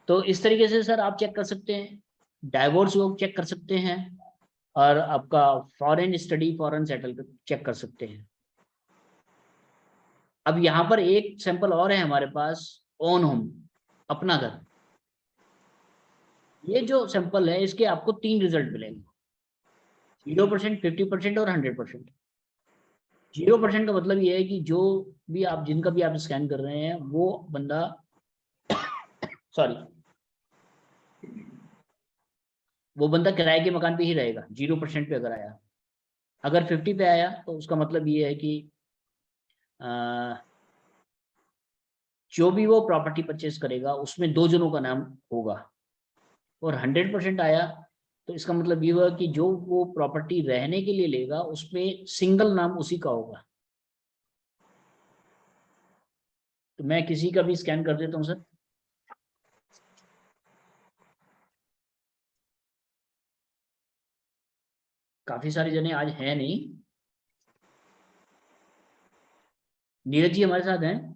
तो इस तरीके से सर आप चेक कर सकते हैं, डाइवोर्स को चेक कर सकते हैं, और आपका foreign study, foreign settle check कर सकते हैं। अब यहाँ पर एक सैंपल और है हमारे पास, ओन होम, अपना घर। ये जो सैंपल है इसके आपको 3 रिजल्ट मिलेंगे, 0%, 50% और 100%। 0% का मतलब ये है कि जो भी आप, जिनका भी आप स्कैन कर रहे हैं वो बंदा सॉरी, वो बंदा किराए के मकान पे ही रहेगा 0% पे अगर आया। अगर 50 पे आया तो उसका मतलब ये है कि जो भी वो प्रॉपर्टी परचेज करेगा उसमें 2 जनों का नाम होगा। और 100% आया तो इसका मतलब ये हुआ कि जो वो प्रॉपर्टी रहने के लिए लेगा उसमें सिंगल नाम उसी का होगा। तो मैं किसी का भी स्कैन कर देता हूँ सर। काफी सारे जने आज हैं नहीं। नीरज जी हमारे साथ हैं।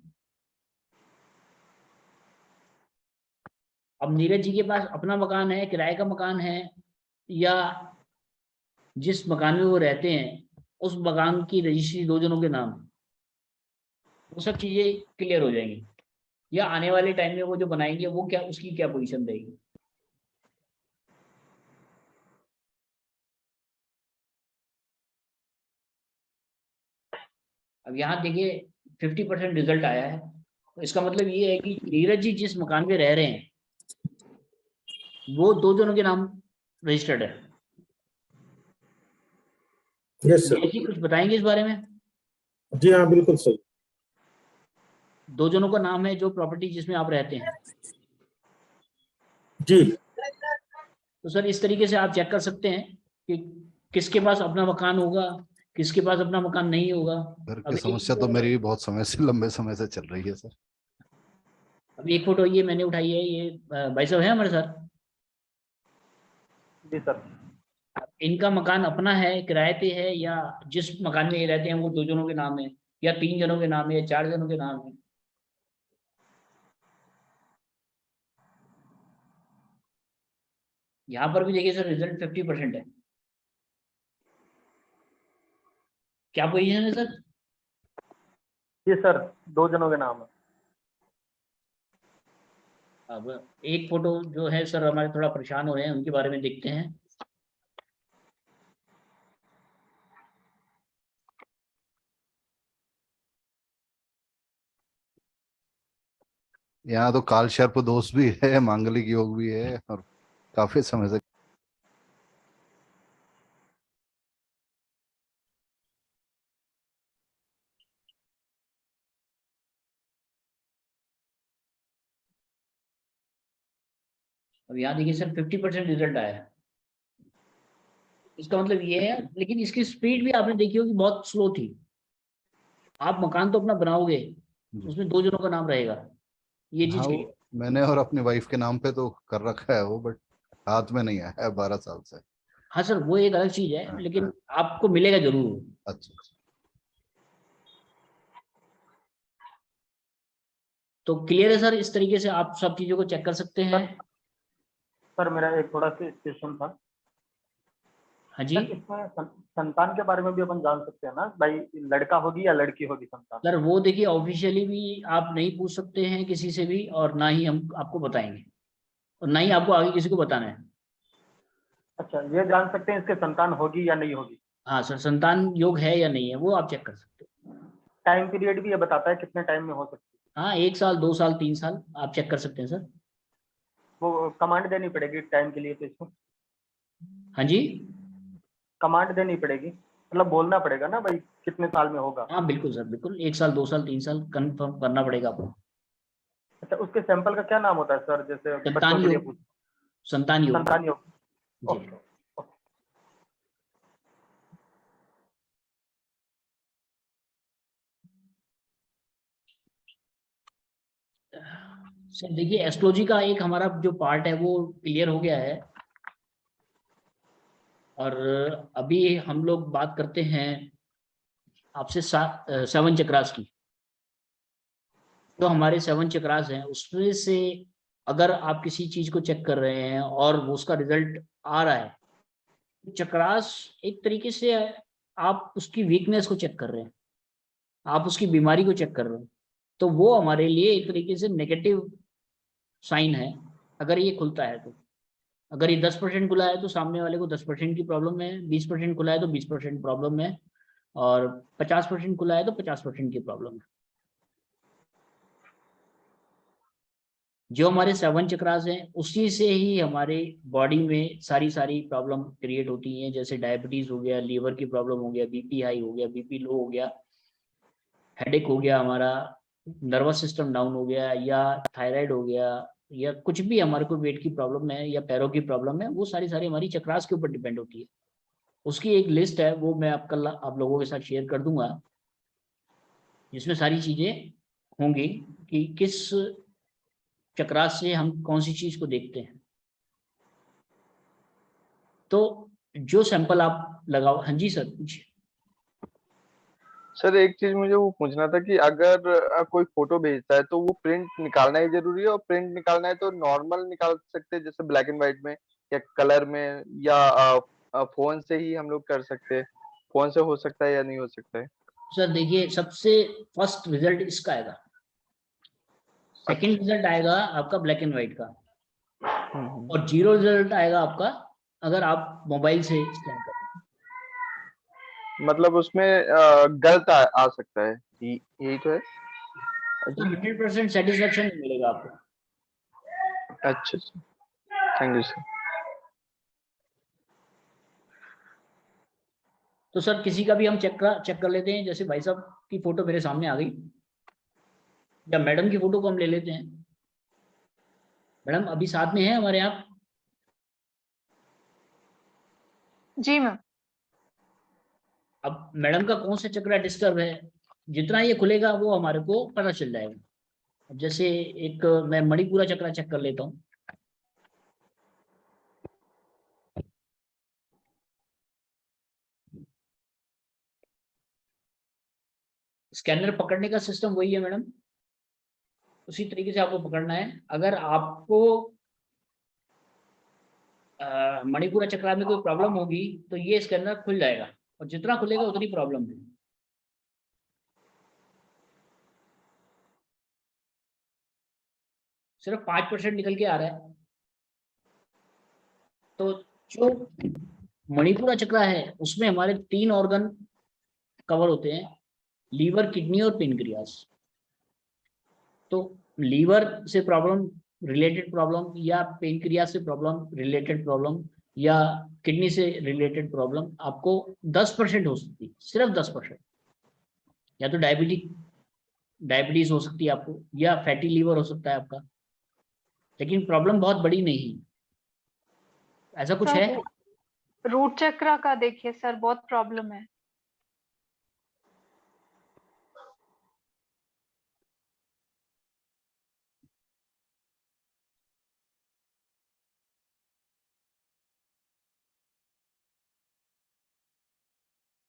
अब नीरज जी के पास अपना मकान है, किराए का मकान है, या जिस मकान में वो रहते हैं उस मकान की रजिस्ट्री 2 जनों के नाम, वो सब चीजें क्लियर हो जाएंगी। या आने वाले टाइम में वो जो बनाएंगे वो क्या, उसकी क्या पोजीशन रहेगी। अब यहाँ देखिए 50% रिजल्ट आया है, तो इसका मतलब ये है कि नीरज जी जिस मकान में रह रहे हैं वो 2 जनों के नाम रजिस्टर्ड है। Yes sir. नीरज जी कुछ बताएंगे इस बारे में? जी हाँ, बिल्कुल सही। 2 जनों का नाम है जो प्रॉपर्टी जिसमें आप रहते हैं। जी तो सर इस तरीके से आप चेक कर सकते हैं कि किसके पास अपना मकान होगा, किसके पास अपना मकान नहीं होगा। घर अब की समस्या तो मेरी भी बहुत समय से, लंबे समय से चल रही है सर। अब एक फोटो ये मैंने उठाई है, ये भाई साहब है हमारे साथ। जी सर। इनका मकान अपना है, किराए पे है, या जिस मकान में ये रहते हैं वो 2 जनों के नाम है, या 3 जनों के नाम है, या 4 जनों के नाम है। यहाँ पर भी देखिए सर रिजल्ट 50% है। क्या पोजीशन है सर? जी सर, 2 जनों के नाम है। अब एक फोटो जो है सर हमारे थोड़ा परेशान हो रहे हैं, उनके बारे में देखते हैं। यहाँ तो काल सर्प दोष भी है, मांगलिक योग भी है, और काफी समय से अब यहाँ देखिए सर 50% रिजल्ट आया है। इसका मतलब ये है, लेकिन इसकी स्पीड भी आपने देखी होगी बहुत स्लो थी। आप मकान तो अपना बनाओगे, जी। उसमें 2 जनों का नाम रहेगा, ये हाँ, चीज वो क्लियर। मैंने और अपनी वाइफ के नाम पे तो कर रखा है वो, बट हाथ में नहीं आया है 12 साल से। हाँ सर, वो एक अलग चीज है, हाँ, लेकिन हाँ। आपको मिलेगा जरूर। अच्छा। तो क्लियर है सर, इस तरीके से आप सब चीजों को चेक कर सकते हैं। सर मेरा एक थोड़ा सा क्वेश्चन था। हाँ जी सर इसमें संतान के बारे में भी अपन जान सकते हैं ना भाई, लड़का होगी या लड़की होगी संतान? सर, वो देखिए ऑफिशियली भी आप नहीं पूछ सकते हैं किसी से भी, और ना ही हम आपको बताएंगे, और ना ही आपको आगे किसी को बताना है। अच्छा, ये जान सकते हैं इसके संतान होगी या नहीं होगी? हाँ सर, संतान योग है या नहीं है वो आप चेक कर सकते हो। टाइम पीरियड भी ये बताता है कितने टाइम में हो सकती हाँ, 1 साल 2 साल 3 साल आप चेक कर सकते हैं सर। है? वो कमांड देनी पड़ेगी टाइम के लिए तो इसको? हाँ जी। कमांड देनी पड़ेगी, मतलब बोलना पड़ेगा ना भाई कितने साल में होगा? हाँ बिल्कुल सर, बिल्कुल 1 साल 2 साल 3 साल कंफर्म करना पड़ेगा आपको। अच्छा, उसके सैंपल का क्या नाम होता है सर, जैसे बच्चों संतान के लिए योग, पूछ? संतान योग। संतान योग। जी। ओके। सर देखिए, एस्ट्रोलॉजी का एक हमारा जो पार्ट है वो क्लियर हो गया है, और अभी हम लोग बात करते हैं आपसे 7 चक्रास की। जो हमारे 7 चक्रास हैं उसमें से अगर आप किसी चीज को चेक कर रहे हैं और वो उसका रिजल्ट आ रहा है, तो चक्रास एक तरीके से आप उसकी वीकनेस को चेक कर रहे हैं, आप उसकी बीमारी को चेक कर रहे हैं, तो वो हमारे लिए एक तरीके से नेगेटिव साइन है अगर ये खुलता है तो। अगर ये 10% खुला है तो सामने वाले को 10% की प्रॉब्लम है, 20% खुला है तो 20% प्रॉब्लम है, और 50% खुला है तो 50% की प्रॉब्लम है। जो हमारे 7 चक्रास हैं उसी से ही हमारे बॉडी में सारी सारी प्रॉब्लम क्रिएट होती हैं, जैसे डायबिटीज हो गया, लीवर की प्रॉब्लम हो गया, बीपी हाई हो गया, बीपी लो हो गया, हेडेक हो गया, हमारा नर्वस सिस्टम डाउन हो गया, या थायराइड हो गया, या कुछ भी हमारे को वेट की प्रॉब्लम है या पैरों की प्रॉब्लम है, वो सारी सारी हमारी चक्रास के ऊपर डिपेंड होती है। उसकी एक लिस्ट है, वो मैं आप कल आप लोगों के साथ शेयर कर दूंगा, जिसमें सारी चीजें होंगी कि किस चक्रास से हम कौन सी चीज को देखते हैं। तो जो सैंपल आप लगाओ। हाँ जी सर, पूछिए। सर एक चीज मुझे वो पूछना था कि अगर कोई फोटो भेजता है तो वो प्रिंट निकालना ही जरूरी है, और प्रिंट निकालना है तो नॉर्मल निकाल सकते हैं जैसे ब्लैक एंड व्हाइट में, या कलर में, या फोन से ही हम लोग कर सकते हैं? फोन से हो सकता है या नहीं हो सकता है? सर देखिए, सबसे फर्स्ट रिजल्ट इसका आएगा, सेकंड रिजल्ट आएगा आपका ब्लैक एंड व्हाइट का, और 0 रिजल्ट आएगा आपका अगर आप मोबाइल से स्कैन करें। मतलब उसमें गलत आ सकता है, यही तो है? तो 100% सेटिस्फेक्शन नहीं मिलेगा आपको। अच्छा, थैंक यू सर। तो सर किसी का भी हम चेक कर लेते हैं, जैसे भाई साहब की फोटो मेरे सामने आ गई, या मैडम की फोटो को हम ले लेते हैं। मैडम अभी साथ में है हमारे यहाँ? जी मैम। अब मैडम का कौन सा चक्र डिस्टर्ब है, जितना ये खुलेगा वो हमारे को पता चल जाएगा। अब जैसे एक मैं मणिपुरा चक्र चेक कर लेता हूँ। स्कैनर पकड़ने का सिस्टम वही है मैडम, उसी तरीके से आपको पकड़ना है। अगर आपको मणिपुरा चक्रा में कोई प्रॉब्लम होगी तो ये स्कैनर खुल जाएगा, और जितना खुलेगा उतनी प्रॉब्लम है। सिर्फ 5% निकल के आ रहा है। तो जो मणिपुरा चक्रा है उसमें हमारे 3 ऑर्गन कवर होते हैं, लीवर, किडनी और पेनक्रियास। तो लीवर से प्रॉब्लम रिलेटेड प्रॉब्लम, या पेनक्रियास से प्रॉब्लम रिलेटेड प्रॉब्लम, या किडनी से रिलेटेड प्रॉब्लम आपको 10% हो सकती है, सिर्फ 10%। या तो डायबिटीज हो सकती है आपको, या फैटी लीवर हो सकता है आपका, लेकिन प्रॉब्लम बहुत बड़ी नहीं है। ऐसा कुछ है? रूट चक्रा का देखिए सर, बहुत प्रॉब्लम है।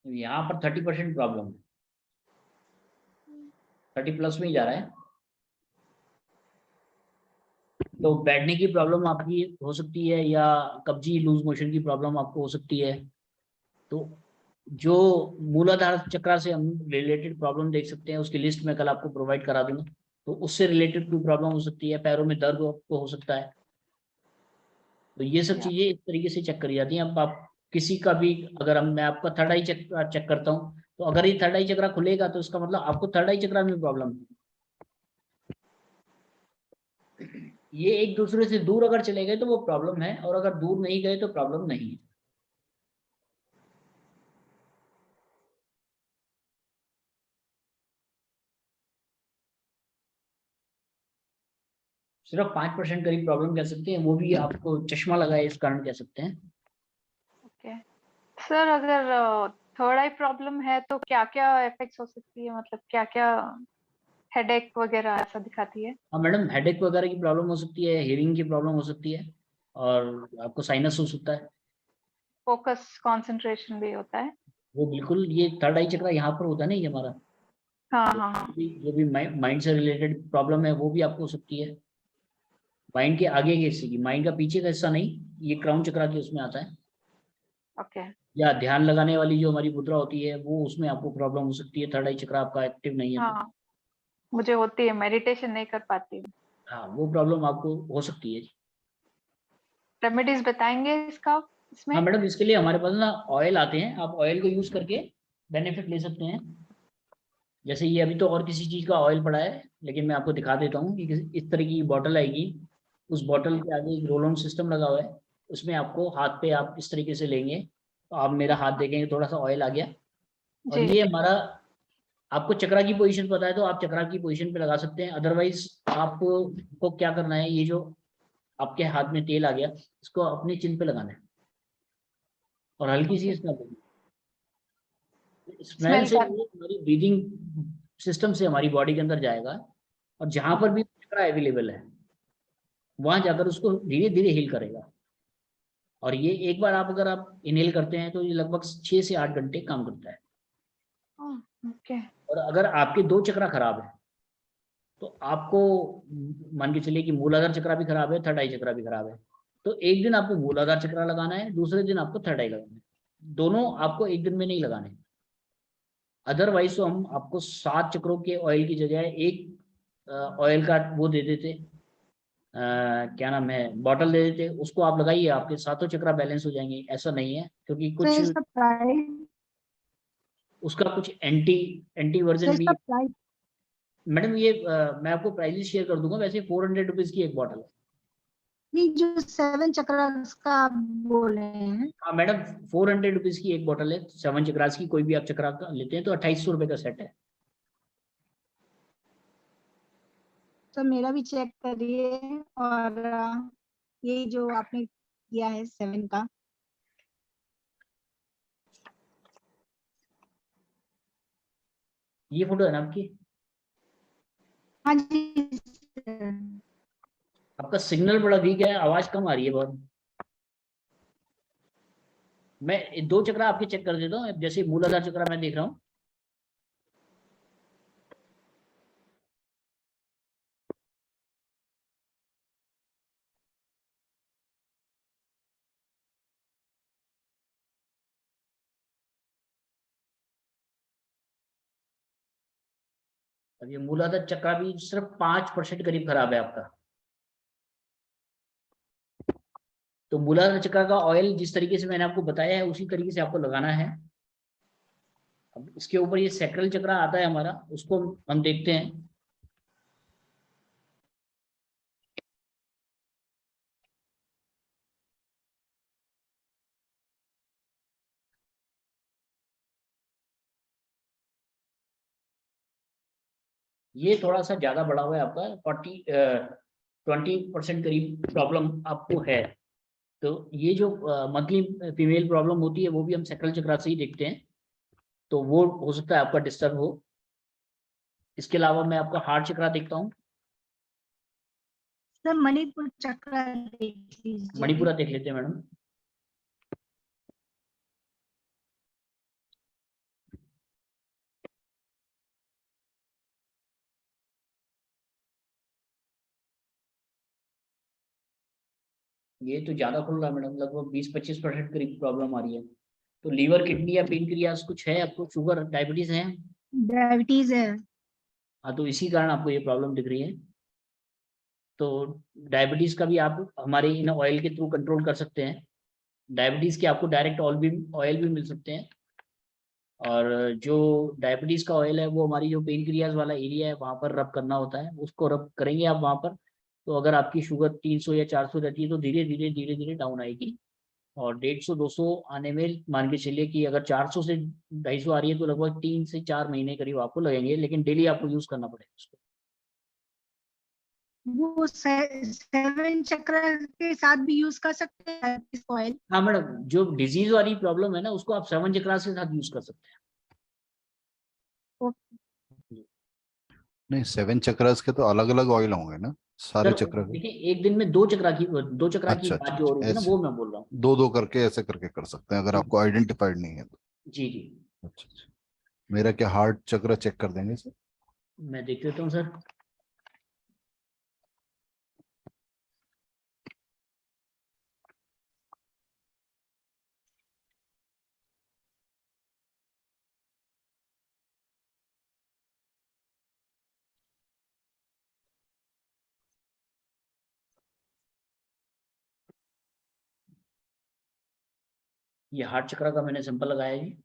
यहाँ पर 30% प्रॉब्लम है, 30+ में ही जा रहा है। तो बैठने की प्रॉब्लम आपकी हो सकती है, या कब्जी, लूज मोशन की प्रॉब्लम आपको हो सकती है। तो जो मूलाधार चक्र से हम रिलेटेड प्रॉब्लम देख सकते हैं, उसकी लिस्ट मैं कल आपको प्रोवाइड करा दूंगा। तो उससे रिलेटेड कोई प्रॉब्लम हो सकती है, पैरों में दर्द आपको हो सकता है। तो ये सब चीजें इस तरीके से चेक करी जाती हैं। अब आप किसी का भी, अगर मैं आपका थर्ड आई चेक करता हूँ, तो अगर ये थर्ड आई चक्र खुलेगा तो इसका मतलब आपको थर्ड आई चक्र में प्रॉब्लम है। ये एक दूसरे से दूर अगर चले गए तो वो प्रॉब्लम है, और अगर दूर नहीं गए तो प्रॉब्लम नहीं है। सिर्फ 5% करीब प्रॉब्लम कह सकते हैं, वो भी आपको चश्मा लगा है इस कारण कह सकते हैं। ओके सर, अगर थर्ड आई प्रॉब्लम है तो क्या क्या इफेक्ट्स हो सकती है, मतलब क्या क्या हेडेक वगैरह ऐसा दिखाती है? हाँ मैडम, हेडेक वगैरह की प्रॉब्लम हो सकती है, हियरिंग की प्रॉब्लम हो सकती है, और आपको साइनस हो सकता है। फोकस, कंसंट्रेशन भी होता है? वो बिल्कुल, ये थर्ड आई चक्र यहाँ पर होता है ना, ये हमारा हाँ हाँ हाँ। जो भी माइंड से रिलेटेड प्रॉब्लम है वो भी आपको हो सकती है। माइंड के आगे के हिस्से की, माइंड का पीछे का हिस्सा नहीं, ये क्राउन चक्र के उसमें आता है। ओके। या ध्यान लगाने वाली जो हमारी मुद्रा होती है, वो उसमें आपको प्रॉब्लम हो सकती है, थर्ड आई चक्र आपका एक्टिव नहीं है तो। हाँ, मुझे होती है, मेडिटेशन नहीं कर पाती हूँ। हाँ, वो प्रॉब्लम आपको हो सकती है। रेमेडीज बताएंगे इसका, इसमें? हाँ मैडम, इसके लिए हमारे पास ना ऑयल आते हैं, आप ऑयल को यूज करके बेनिफिट ले सकते हैं। जैसे ये अभी तो और किसी चीज का ऑयल पड़ा है, लेकिन मैं आपको दिखा देता हूँ कि इस तरह की बॉटल आएगी। उस बॉटल के आगे एक रोल ऑन सिस्टम लगा हुआ है, उसमें आपको हाथ पे आप इस तरीके से लेंगे, तो आप मेरा हाथ देखेंगे, थोड़ा सा ऑयल आ गया। और जी। ये हमारा, आपको चक्रा की पोजीशन पता है तो आप चक्रा की पोजीशन पे लगा सकते हैं। अदरवाइज आपको क्या करना है, ये जो आपके हाथ में तेल आ गया, इसको अपने चिन पे लगाना है, और हल्की सी स्मेल देनी है। स्मेल स्मेल से का? ये हमारी ब्रीदिंग सिस्टम से हमारी बॉडी के अंदर जाएगा, और जहां पर भी चक्रा अवेलेबल है वहां जाकर उसको धीरे धीरे हील करेगा। और ये एक बार आप अगर आप इनहेल करते हैं तो ये लगभग 6 से 8 घंटे काम करता है। ओके। और अगर आपके 2 चक्रा खराब है तो आपको, मान के चलिए कि मूलाधार चक्रा भी खराब है, थर्ड आई चक्रा भी खराब है, तो एक दिन आपको मूलाधार चक्रा लगाना है, दूसरे दिन आपको थर्ड आई लगाना है। दोनों आपको एक दिन में नहीं लगाने। अदरवाइज तो हम आपको 7 चक्रों के ऑयल की जगह एक ऑयल का वो दे देते, क्या नाम है, बॉटल दे देते, उसको आप लगाइए, आपके सातों चक्रा बैलेंस हो जाएंगे। ऐसा नहीं है, क्योंकि तो कुछ इसका प्राइस, उसका कुछ एंटी एंटी तो वर्जन भी। इसका प्राइस, मैडम ये मैं आपको प्राइजेस शेयर कर दूंगा, वैसे 400 रुपीज की एक बॉटल है। ये जो 7 चक्रास का आप बोल रहे हैं, हाँ मैडम, 400 रुपीज की एक बॉटल है 7 चक्रास की। कोई भी आप चक्रा का लेते हैं तो 2800 रुपए का सेट है। तो मेरा भी चेक करिए। और ये जो आपने किया है 7 का, ये फोटो है ना आपकी? हाँ जी सर। आपका सिग्नल बड़ा वीक है, आवाज कम आ रही है बहुत। मैं 2 चक्रा आपके चेक कर देता हूँ, जैसे मूलाधार चक्रा मैं देख रहा हूँ। अब ये मूलाधार चक्र भी सिर्फ 5% करीब खराब है आपका। तो मूलाधार चक्र का ऑयल जिस तरीके से मैंने आपको बताया है उसी तरीके से आपको लगाना है। अब इसके ऊपर ये सैक्रल चक्र आता है हमारा, उसको हम देखते हैं। ये थोड़ा सा ज्यादा बढ़ा हुआ है आपका, 20% करीब प्रॉब्लम आपको है। तो ये जो मंथली फीमेल प्रॉब्लम होती है वो भी हम सैक्रल चक्र से ही देखते हैं, तो वो हो सकता है आपका डिस्टर्ब हो। इसके अलावा मैं आपका हार्ट चक्र देखता हूँ। सर मणिपुर चक्र देख लीजिए। मणिपुरा देख लेते हैं मैडम। ये तो ज्यादा खुल रहा है मैडम, लगभग 20-25% करीब प्रॉब्लम आ रही है। तो लीवर, किडनी या पेनक्रियास कुछ है आपको? शुगर, डायबिटीज है? डायबिटीज है। हाँ, तो इसी कारण आपको ये प्रॉब्लम दिख रही है। तो डायबिटीज का भी आप हमारे इन ऑयल के थ्रू कंट्रोल कर सकते हैं। डायबिटीज के आपको डायरेक्ट ऑयल भी मिल सकते हैं। और जो डायबिटीज का ऑयल है वो हमारी जो पेनक्रियाज वाला एरिया है वहाँ पर रब करना होता है, उसको रब करेंगे आप वहाँ पर। तो अगर आपकी शुगर 300 या 400 रहती है तो धीरे धीरे डाउन आएगी। और 150-200 आने में मान के चलिए कि अगर 400 से 250 आ रही है तो लगभग 3 से 4 महीने करीब आपको लगेंगे, लेकिन डेली आपको यूज करना पड़ेगा उसको। वो 7 चक्र के साथ भी यूज कर सकते हैं इस ऑयल। हाँ मैडम, जो डिजीज वाली प्रॉब्लम है ना उसको आप 7 चक्र के साथ यूज कर सकते हैं। नहीं, 7 चक्रास के तो अलग अलग ऑयल होंगे ना सारे सर चक्र के? देखिए, एक दिन में 2 चक्र की अच्छा अच्छा बात जो हो रही है ना ऐसे वो मैं बोल रहा हूँ। दो दो करके ऐसे करके कर सकते हैं अगर आपको आइडेंटिफाइड नहीं है तो। जी जी, अच्छा अच्छा, मेरा क्या हार्ट चक्र चेक कर देंगे सर? मैं देख लेता हूँ सर। ये हार्ट चक्र का मैंने सैंपल लगाया जी।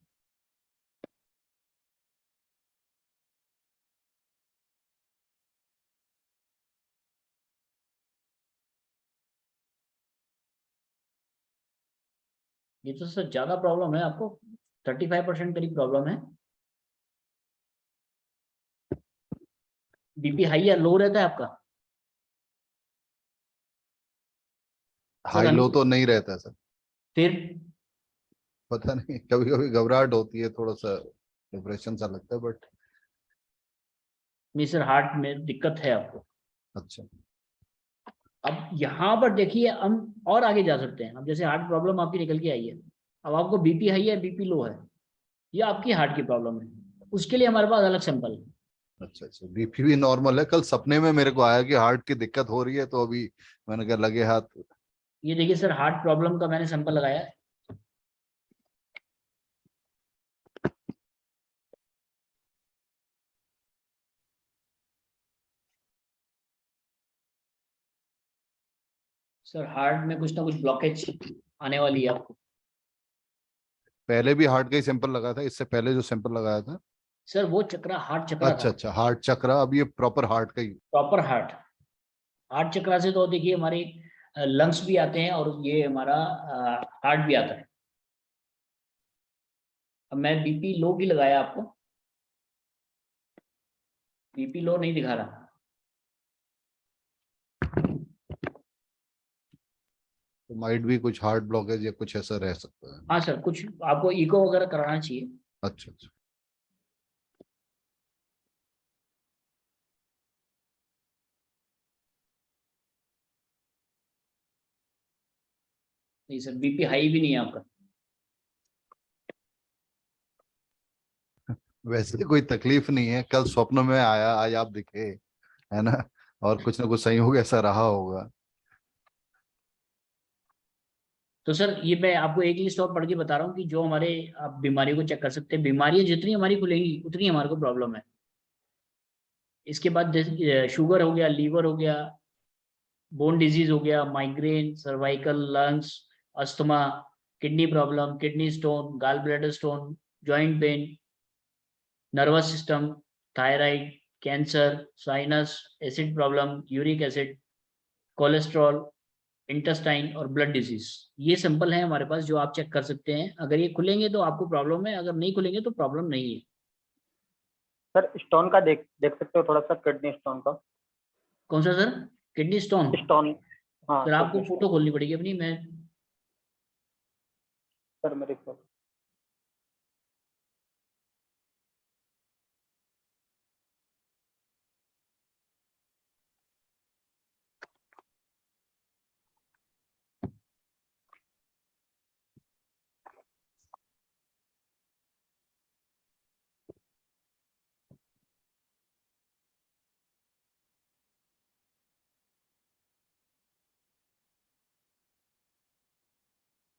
ये तो सर ज्यादा प्रॉब्लम है आपको, 35% करीब प्रॉब्लम है। बीपी हाई या लो रहता है आपका? हाई सर लो तो नहीं रहता है सर। फिर पता नहीं, कभी कभी घबराहट होती है, थोड़ा सा डिप्रेशन सा लगता है बट। नहीं सर, हार्ट में दिक्कत है आपको। अच्छा, अब यहाँ पर देखिए हम और आगे जा सकते हैं। अब जैसे हार्ट प्रॉब्लम आपकी निकल के आई है, अब आपको बीपी हाई है बीपी लो है, ये आपकी हार्ट की प्रॉब्लम है, उसके लिए हमारे पास अलग सैंपल है। अच्छा अच्छा, बीपी भी नॉर्मल है। कल सपने में मेरे को आया कि हार्ट की दिक्कत हो रही है, तो अभी मैंने कहा लगे हाथ। ये देखिए सर, हार्ट प्रॉब्लम का मैंने सैंपल लगाया है। सर हार्ट में कुछ ना कुछ ब्लॉकेज आने वाली है आपको। पहले भी हार्ट का ही सैंपल लगा था, इससे पहले जो सैंपल लगाया था? सर वो चक्र हार्ट चक्र अच्छा था, अच्छा, हार्ट चक्र। अब ये प्रॉपर हार्ट का ही? Proper heart. हार्ट चक्र से तो देखिए हमारे लंग्स भी आते हैं और ये हमारा हार्ट भी आता है। अब मैं बीपी लो की लगाया आपको, बीपी लो नहीं दिखा रहा। तो माइट भी कुछ हार्ट ब्लॉकेज या कुछ ऐसा रह सकता है। हाँ सर, कुछ आपको इको वगैरह कराना चाहिए। अच्छा अच्छा, नहीं सर, बीपी हाई भी नहीं है आपका। वैसे कोई तकलीफ नहीं है, कल स्वप्न में आया, आज आप दिखे, है ना? और कुछ ना कुछ संयोग ऐसा रहा होगा। तो सर ये मैं आपको एक लिस्ट और पढ़ के बता रहा हूँ कि जो हमारे आप बीमारियों को चेक कर सकते हैं। बीमारियां जितनी हमारी खुलेंगी उतनी हमारे को प्रॉब्लम है। इसके बाद शुगर हो गया, लीवर हो गया, बोन डिजीज हो गया, migraine, cervical, lungs, asthma, kidney problem, kidney stone, gall bladder stone, joint pain, nervous system, thyroid, cancer, sinus, acid problem, uric acid, cholesterol, intestine और ब्लड डिजीज। ये सिंपल है हमारे पास जो आप चेक कर सकते हैं। अगर ये खुलेंगे तो आपको प्रॉब्लम है, अगर नहीं खुलेंगे तो प्रॉब्लम नहीं है। सर स्टोन का देख सकते हो थोड़ा सा, किडनी स्टोन का। कौन सा सर? Kidney stone? स्टोन, हाँ सर आपको kidney फोटो stone। खोलनी पड़ेगी अपनी। मैं सर मेरे को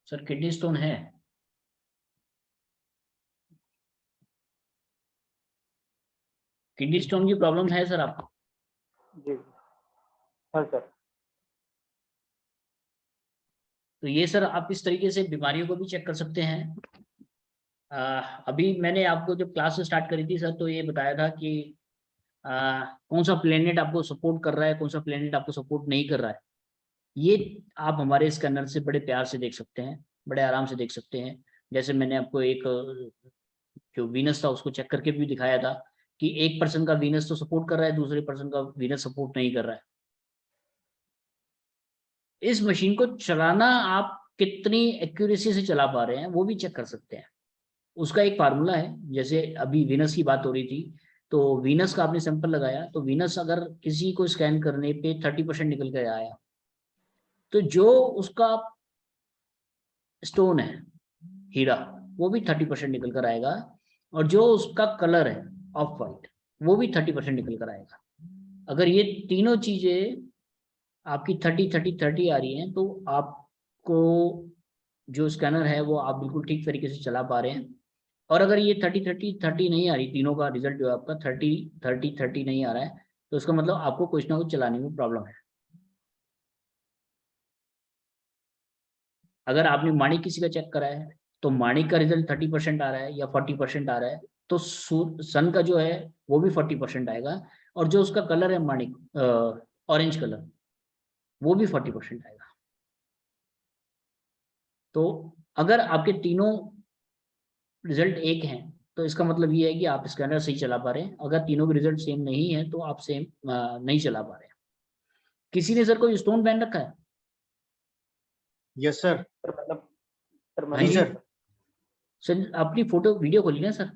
सर किडनी स्टोन है? किडनी स्टोन की प्रॉब्लम है सर आपको? जी हाँ सर। तो ये सर आप इस तरीके से बीमारियों को भी चेक कर सकते हैं। अभी मैंने आपको जब क्लास स्टार्ट करी थी सर, तो ये बताया था कि कौन सा प्लेनेट आपको सपोर्ट कर रहा है, कौन सा प्लेनेट आपको सपोर्ट नहीं कर रहा है। ये आप हमारे स्कैनर से बड़े प्यार से देख सकते हैं, बड़े आराम से देख सकते हैं। जैसे मैंने आपको एक जो वीनस था उसको चेक करके भी दिखाया था कि एक पर्सन का वीनस तो सपोर्ट कर रहा है, दूसरे पर्सन का वीनस सपोर्ट नहीं कर रहा है। इस मशीन को चलाना आप कितनी एक्यूरेसी से चला पा रहे हैं वो भी चेक कर सकते हैं। उसका एक फार्मूला है। जैसे अभी वीनस की बात हो रही थी, तो वीनस का आपने सैंपल लगाया, तो वीनस अगर किसी को स्कैन करने पे 30% निकल कर आया, तो जो उसका स्टोन है हीरा, वो भी 30% निकल कर आएगा, और जो उसका कलर है ऑफ वाइट, वो भी 30% निकल कर आएगा। अगर ये तीनों चीजें आपकी 30-30-30 आ रही हैं, तो आपको जो स्कैनर है वो आप बिल्कुल ठीक तरीके से चला पा रहे हैं। और अगर ये 30-30-30 नहीं आ रही, तीनों का रिजल्ट जो है आपका 30-30-30 नहीं आ रहा है, तो उसका मतलब आपको कुछ ना कुछ चलाने में प्रॉब्लम है। अगर आपने माणिक किसी का चेक करा है, तो माणिक का रिजल्ट 30% आ रहा है या 40% आ रहा है, तो सन का जो है वो भी 40% आएगा, और जो उसका कलर है माणिक, ऑरेंज कलर, वो भी 40% आएगा। तो अगर आपके तीनों रिजल्ट एक हैं, तो इसका मतलब ये है कि आप स्कैनर सही चला पा रहे हैं। अगर तीनों के रिजल्ट सेम नहीं है, तो आप सेम नहीं चला पा रहे हैं। किसी ने सर कोई स्टोन पहन रखा है? Yes sir. सर मतलब सर हाँ मैंने जी सर। सर, अपनी फोटो वीडियो खोली ना सर।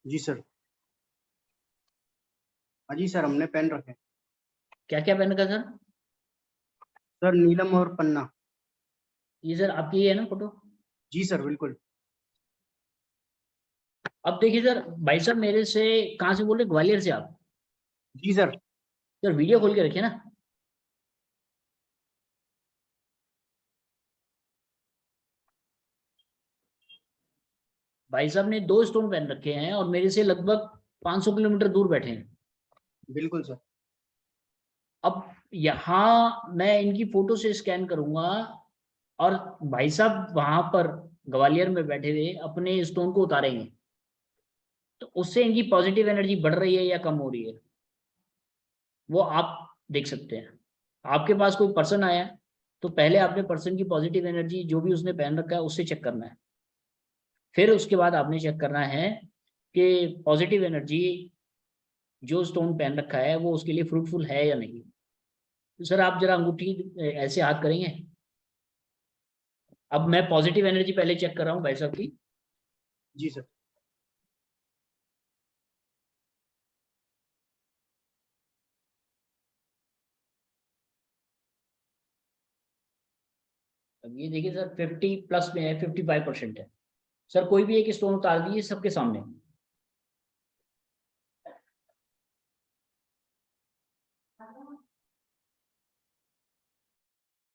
जी सर। हाँ जी सर, हमने पेन रखे। क्या क्या पहन रखा है सर? सर नीलम और पन्ना। ये सर आपकी है ना फोटो? जी सर बिल्कुल। अब देखिए सर, भाई साहब मेरे से कहाँ से बोल रहे? ग्वालियर से आप? जी सर। सर वीडियो खोल के रखिए ना। भाई साहब ने 2 स्टोन पहन रखे हैं और मेरे से लगभग 500 किलोमीटर दूर बैठे हैं। बिल्कुल सर। अब यहाँ मैं इनकी फोटो से स्कैन करूंगा, और भाई साहब वहां पर ग्वालियर में बैठे हुए अपने स्टोन को उतारेंगे, तो उससे इनकी पॉजिटिव एनर्जी बढ़ रही है या कम हो रही है, वो आप देख सकते हैं। आपके पास कोई पर्सन आया, तो पहले आपने पर्सन की पॉजिटिव एनर्जी जो भी उसने पहन रखा है उससे चेक करना है। फिर उसके बाद आपने चेक करना है कि पॉजिटिव एनर्जी जो स्टोन पहन रखा है वो उसके लिए फ्रूटफुल है या नहीं। तो सर आप जरा अंगूठी ऐसे हाथ करेंगे। अब मैं पॉजिटिव एनर्जी पहले चेक कर रहा हूँ भाई साहब की। जी सर। अब ये देखिए सर 50+ में है, 55% है। सर कोई भी एक स्टोन उतार दीजिए सबके सामने।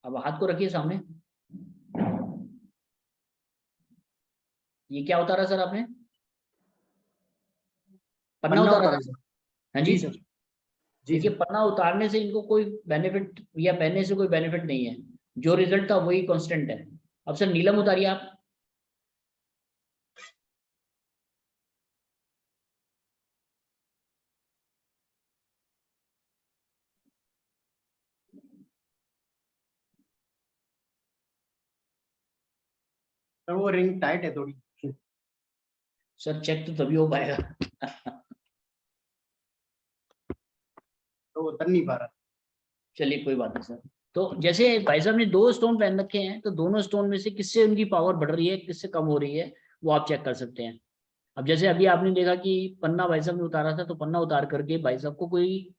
अब हाथ को रखिए सामने। ये क्या उतारा सर आपने? पन्ना पन्ना उतारा उतारा था? सर। हाँ जी। जी सर। जी देखिए पन्ना उतारने से इनको कोई बेनिफिट या पहनने से कोई बेनिफिट नहीं है, जो रिजल्ट था वही कांस्टेंट है। अब सर नीलम उतारिए आप। सर वो रिंग टाइट है थोड़ी, सर चेक तो तभी हो पाएगा। तो उतर नहीं पा रहा। चलिए कोई बात नहीं सर। तो जैसे भाई साहब ने 2 स्टोन पहन रखे हैं, तो दोनों स्टोन में से किससे उनकी पावर बढ़ रही है, किससे कम हो रही है, वो आप चेक कर सकते हैं। अब जैसे अभी आपने देखा कि पन्ना भाई साहब ने उतारा था, तो पन्ना उतार करके भाई साहब को कोई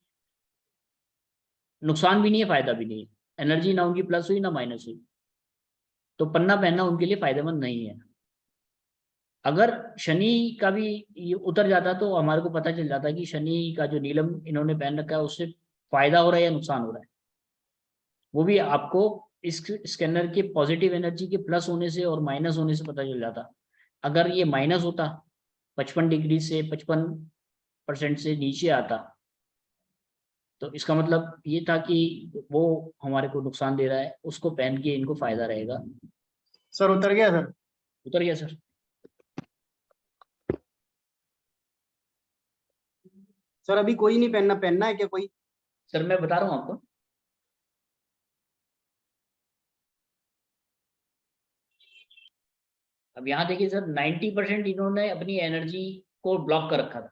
नुकसान भी नहीं है, फायदा भी नहीं है, एनर्जी ना उनकी प्लस हुई ना माइनस हुई, तो पन्ना पहनना उनके लिए फायदेमंद नहीं है। अगर शनि का भी ये उतर जाता तो हमारे को पता चल जाता कि शनि का जो नीलम इन्होंने पहन रखा है उससे फायदा हो रहा है या नुकसान हो रहा है। वो भी आपको इस स्कैनर के पॉजिटिव एनर्जी के प्लस होने से और माइनस होने से पता चल जाता। अगर ये माइनस होता 55 डिग्री से 55% से नीचे आता, तो इसका मतलब ये था कि वो हमारे को नुकसान दे रहा है, उसको पहन के इनको फायदा रहेगा। सर उतर गया सर। उतर गया सर। सर अभी कोई नहीं पहनना, पहनना है क्या कोई? सर मैं बता रहा हूँ आपको, अब यहाँ देखिए सर 90% इन्होंने अपनी एनर्जी को ब्लॉक कर रखा था,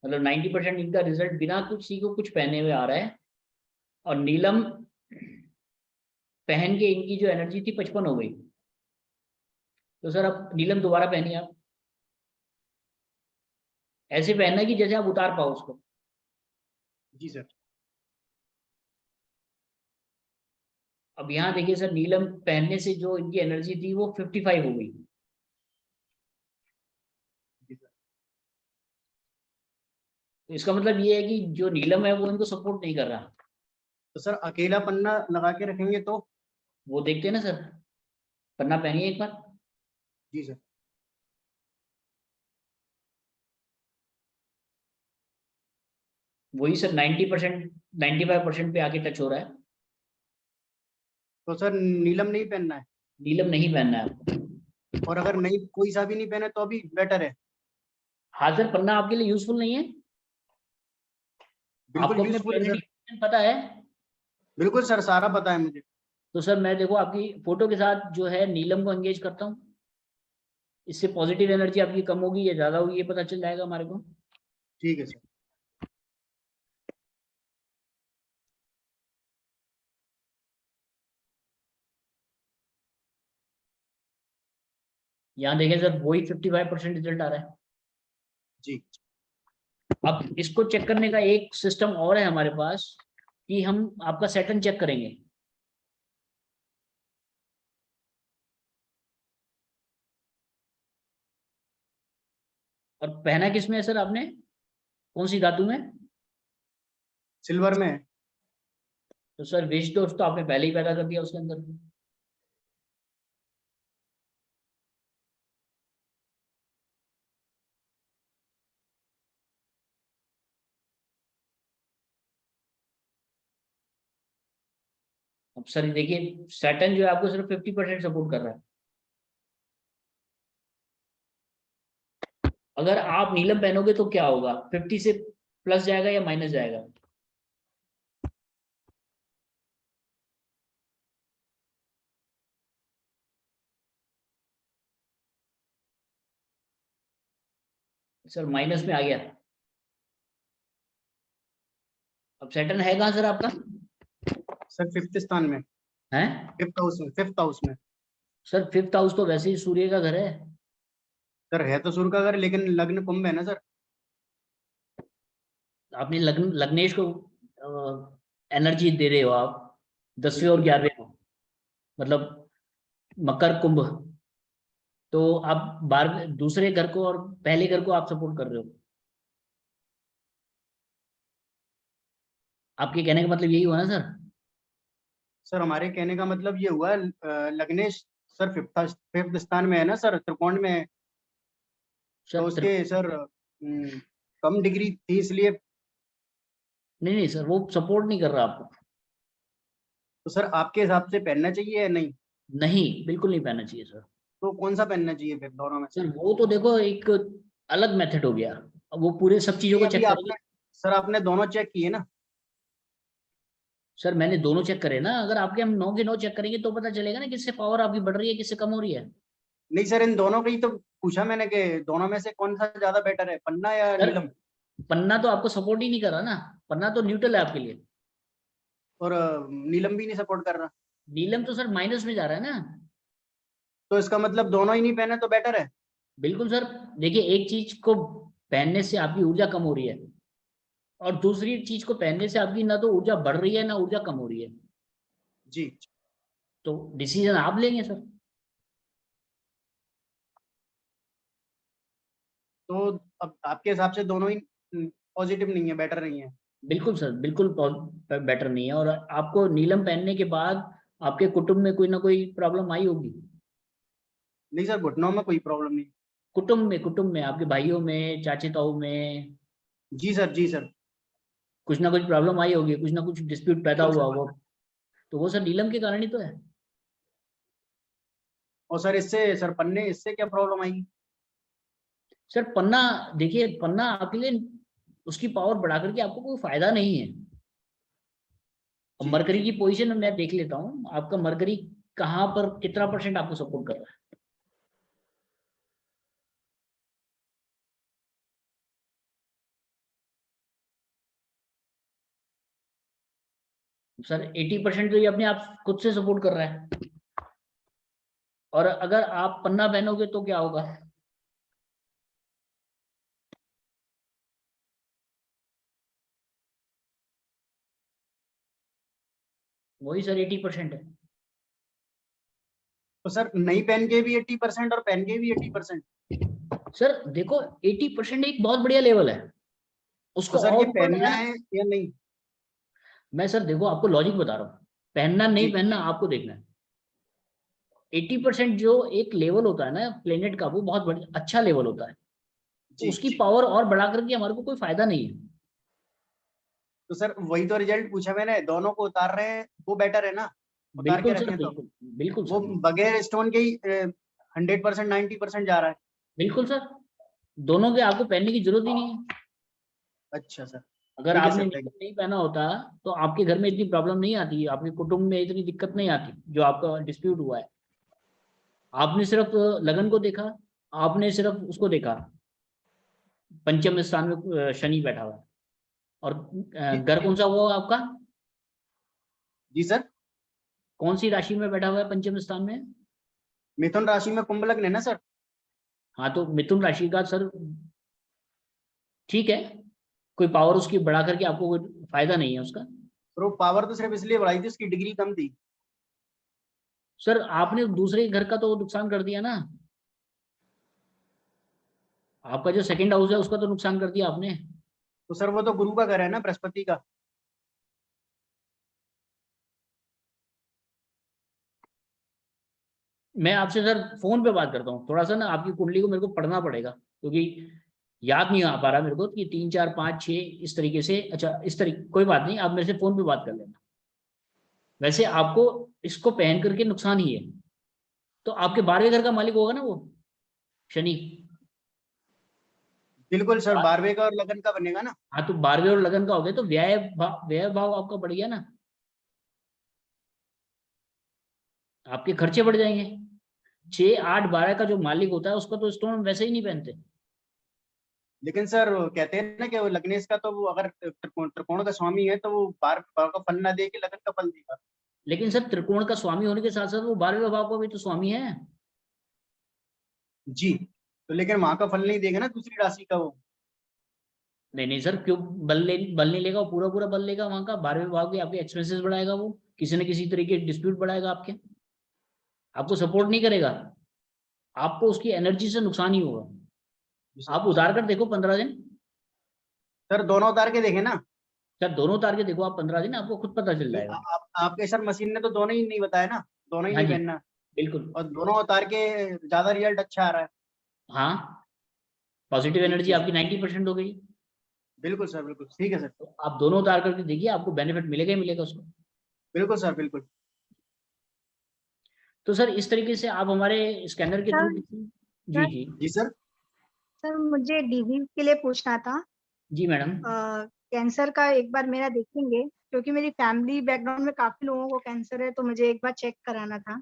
मतलब 90% इनका रिजल्ट बिना किसी को कुछ पहने हुए आ रहा है, और नीलम पहन के इनकी जो एनर्जी थी 55 हो गई। तो सर अब नीलम दोबारा पहनिए आप, ऐसे पहनना कि जैसे आप उतार पाओ उसको। जी सर। अब यहाँ देखिए सर नीलम पहनने से जो इनकी एनर्जी थी वो 55 हो गई। तो इसका मतलब ये है कि जो नीलम है वो इनको सपोर्ट नहीं कर रहा। तो सर अकेला पन्ना लगा के रखेंगे तो? वो देखते हैं ना सर, पन्ना पहनिए एक बार। जी सर। वही सर 90% 95% पे आके टच हो रहा है। तो सर नीलम नहीं पहनना है? नीलम नहीं पहनना है आपको। और अगर नहीं कोई सा भी नहीं पहने तो भी बेटर है? हाँ सर, पन्ना आपके लिए यूजफुल नहीं है। बिल्कुल आपको अपने यूजफुल है सर। प्लेनेटरी पता है। बिल्कुल सर, सारा पता है मुझे। तो सर मैं देखो आपकी फोटो के साथ जो है नीलम को एंगेज करता हूँ, इससे पॉजिटिव एनर्जी आपकी कम होगी या ज्यादा होगी ये पता चल जाएगा हमारे को। ठीक है सर। यहाँ देखें सर वही 55% रिजल्ट आ रहा है। जी। अब इसको चेक करने का एक सिस्टम और है हमारे पास, कि हम आपका सैटर्न चेक करेंगे। और पहना किस में है सर आपने, कौन सी धातु में? सिल्वर में है। तो सर विश दोष तो आपने पहले ही पैदा कर दिया उसके अंदर। अब सर देखिए सैटर्न जो है आपको सिर्फ 50% सपोर्ट कर रहा है। अगर आप नीलम पहनोगे तो क्या होगा, 50 से प्लस जाएगा या माइनस जाएगा? सर माइनस में आ गया। अब सैटर्न है कहाँ सर आपका? सर फिफ्थ स्थान में। है फिफ्थ हाउस में, फिफ्थ हाउस में। सर 5th हाउस तो वैसे ही सूर्य का घर है। सर है तो सूर्य का घर, लेकिन लग्न कुंभ है ना सर। आपने लग्नेश को एनर्जी दे रहे हो आप 10वें और 11वें को, मतलब मकर कुंभ, तो आप 12वें दूसरे घर को और पहले घर को आप सपोर्ट कर रहे हो। आपके कहने का मतलब यही हुआ ना सर? सर हमारे कहने का मतलब ये हुआ, लग्नेश सर फिफ्थ स्थान में है ना सर, त्रिकोण में है। तो सर उसके सर कम डिग्री थी इसलिए नहीं सर, वो सपोर्ट नहीं कर रहा आपको। तो सर आपके हिसाब से पहनना चाहिए या नहीं? नहीं, बिल्कुल नहीं पहनना चाहिए सर। तो कौन सा पहनना चाहिए फिर दोनों में से? सर वो तो देखो एक अलग मेथड हो गया, अब वो पूरे सब चीजों को अभी चेक आपने करेंगे। सर आपने दोनों चेक किए ना? सर मैंने दोनों चेक करे ना, अगर आपके हम 9 के 9 चेक करेंगे तो पता चलेगा ना किससे पावर आपकी बढ़ रही है, किससे कम हो रही है। नहीं सर, इन दोनों का ही तो पूछा मैंने कि दोनों में से कौन सा ज्यादा बेटर है, पन्ना या सर नीलम? पन्ना तो आपको सपोर्ट ही नहीं कर रहा ना, पन्ना तो न्यूट्रल है आपके लिए। और नीलम भी नहीं सपोर्ट कर रहा। नीलम तो सर माइनस में जा रहा है ना। तो इसका मतलब दोनों ही नहीं पहने तो बेटर है? बिल्कुल सर, देखिए एक चीज को पहनने से आपकी ऊर्जा कम हो रही है, और दूसरी चीज को पहनने से आपकी ना तो ऊर्जा बढ़ रही है ना ऊर्जा कम हो रही है। जी। तो डिसीजन आप लेंगे सर। तो अब आपके हिसाब से दोनों ही पॉजिटिव नहीं है, बेटर नहीं है? बिल्कुल सर, बिल्कुल बेटर नहीं है। और आपको नीलम पहनने के बाद आपके कुटुंब में कोई ना कोई प्रॉब्लम आई होगी। नहीं सर, घुटनों में कोई प्रॉब्लम नहीं। कुटुंब में आपके भाइयों में, चाचे ताऊ में जी सर, जी सर। कुछ ना कुछ प्रॉब्लम आई होगी, कुछ ना कुछ डिस्प्यूट पैदा बिल्कुल हुआ सर। होगा। तो वो सर नीलम के कारण ही तो है। और सर इससे सर पन्ने इससे क्या प्रॉब्लम आएगी? सर पन्ना, देखिए पन्ना आपके लिए उसकी पावर बढ़ा करके आपको कोई फायदा नहीं है। अब जी मरकरी जी। की पोजीशन मैं देख लेता हूँ, आपका मरकरी कहाँ पर कितना % आपको सपोर्ट कर रहा है। सर 80% तो ये अपने आप खुद से सपोर्ट कर रहा है। और अगर आप पन्ना पहनोगे तो क्या होगा। वही सर 80% है। तो सर नहीं पहन के भी 80% और पहन के भी 80%? सर देखो 80% एक बहुत बढ़िया लेवल है, उसको तो सर ये और ऊपर पहनना लगाना। है या नहीं? मैं सर देखो आपको लॉजिक बता रहा हूँ, पहनना नहीं जी पहनना आपको देखना है। 80% जो एक लेवल होता है ना प्लेनेट का, वो बहुत बढ़िया अच्छा लेवल होता है। तो जी उसकी जी। पावर और बढ़ा करके हमारे को कोई फायदा नहीं है। तो सर वही तो रिजल्ट पूछा मैंने, दोनों को उतार रहे हैं वो बेटर है ना? उतार के बिल्कुल सर, रखें तो बिल्कुल बिल्कुल वो सर, बगैर स्टोन के ही 100% 90% जा रहा है। बिल्कुल सर, दोनों के आपको पहनने की जरूरत ही नहीं है। अच्छा सर। अगर ठीक है आपने सर, थैंक नहीं पहना होता तो आपके घर में इतनी प्रॉब्लम नहीं आती, आपके कुटुंब में इतनी दिक्कत नहीं आती जो आपका डिस्प्यूट हुआ है। आपने सिर्फ लगन को देखा, आपने सिर्फ उसको देखा, पंचम स्थान में शनि बैठा हुआ है। और यू। घर कौन सा हुआ आपका, जी सर। कौन सी राशि में बैठा हुआ है पंचम स्थान में। मिथुन राशि में कुंभ लग्न है ना सर? हाँ तो मिथुन राशि का सर ठीक है, कोई पावर उसकी बढ़ा करके आपको कोई फायदा नहीं है उसका। और वो पावर तो सिर्फ इसलिए बढ़ाई थी उसकी डिग्री कम थी। सर आपने दूसरे घर का तो नुकसान कर दिया ना, आपका जो सेकंड हाउस है उसका तो नुकसान कर दिया आपने। तो सर वो तो गुरु का घर है ना, बृहस्पति का। मैं आपसे सर फोन पे बात करता हूँ, थोड़ा सा ना आपकी कुंडली को मेरे को पढ़ना पड़ेगा, क्योंकि याद नहीं आ पा रहा मेरे को कि 3 4 5 6 इस तरीके से। अच्छा इस तरीके, कोई बात नहीं, आप मेरे से फोन पे बात कर लेना। वैसे आपको इसको पहन करके नुकसान ही है। तो आपके 12वें घर का मालिक होगा ना वो शनि। बिल्कुल सर, 12वें का और लगन का बनेगा ना? हाँ तो 12वें और लगन का हो गया तो व्यय भाव आपका बढ़ गया ना, आपके खर्चे बढ़ जाएंगे। 6 8 12 का जो मालिक होता है उसका तो स्टोन वैसे ही नहीं पहनते। लेकिन सर कहते हैं ना कि वो लग्नेश का तो वो अगर त्रिकोण का स्वामी है तो वो बार बार का फल ना दे के लगन का फल देगा। लेकिन सर त्रिकोण का स्वामी होने के साथ साथ वो 12वें भाव का भी तो स्वामी है। जी। तो लेकिन वहां का फल नहीं देगा ना दूसरी राशि का वो। नहीं नहीं सर, क्यों बल नहीं लेगा, वो पूरा पूरा बल लेगा वहां का। 12वें भाव के आपके एक्सपेंसेस बढ़ाएगा, वो किसी न किसी तरीके डिस्प्यूट बढ़ाएगा आपके, आपको सपोर्ट नहीं करेगा, आपको उसकी एनर्जी से नुकसान ही होगा। आप उतार कर देखो 15 दिन। सर दोनों उतार के देखे ना? सर दोनों उतार के देखो आप 15 दिन, आपको खुद पता चल ये जाएगा। आपके सर मशीन ने तो दोनों ही नहीं बताया ना, दोनों ही हाँ नहीं जी, पहनना। बिल्कुल। और दोनों उतार के ज्यादा रिजल्ट अच्छा आ रहा है। हाँ, पॉजिटिव ठीक एनर्जी ठीक आपकी 90% हो गई। बिल्कुल सर, बिल्कुल ठीक है सर। तो आप दोनों उतार करके देखिए, आपको बेनिफिट मिलेगा ही मिलेगा उसमें। बिल्कुल सर, बिल्कुल। तो सर इस तरीके से आप हमारे स्कैनर के थ्रू जी जी जी सर। सर मुझे डिजीज के लिए पूछना था। जी मैडम। कैंसर का एक बार मेरा देखेंगे, क्योंकि मेरी फैमिली बैकग्राउंड में काफी लोगों को कैंसर है, तो मुझे एक बार चेक कराना था।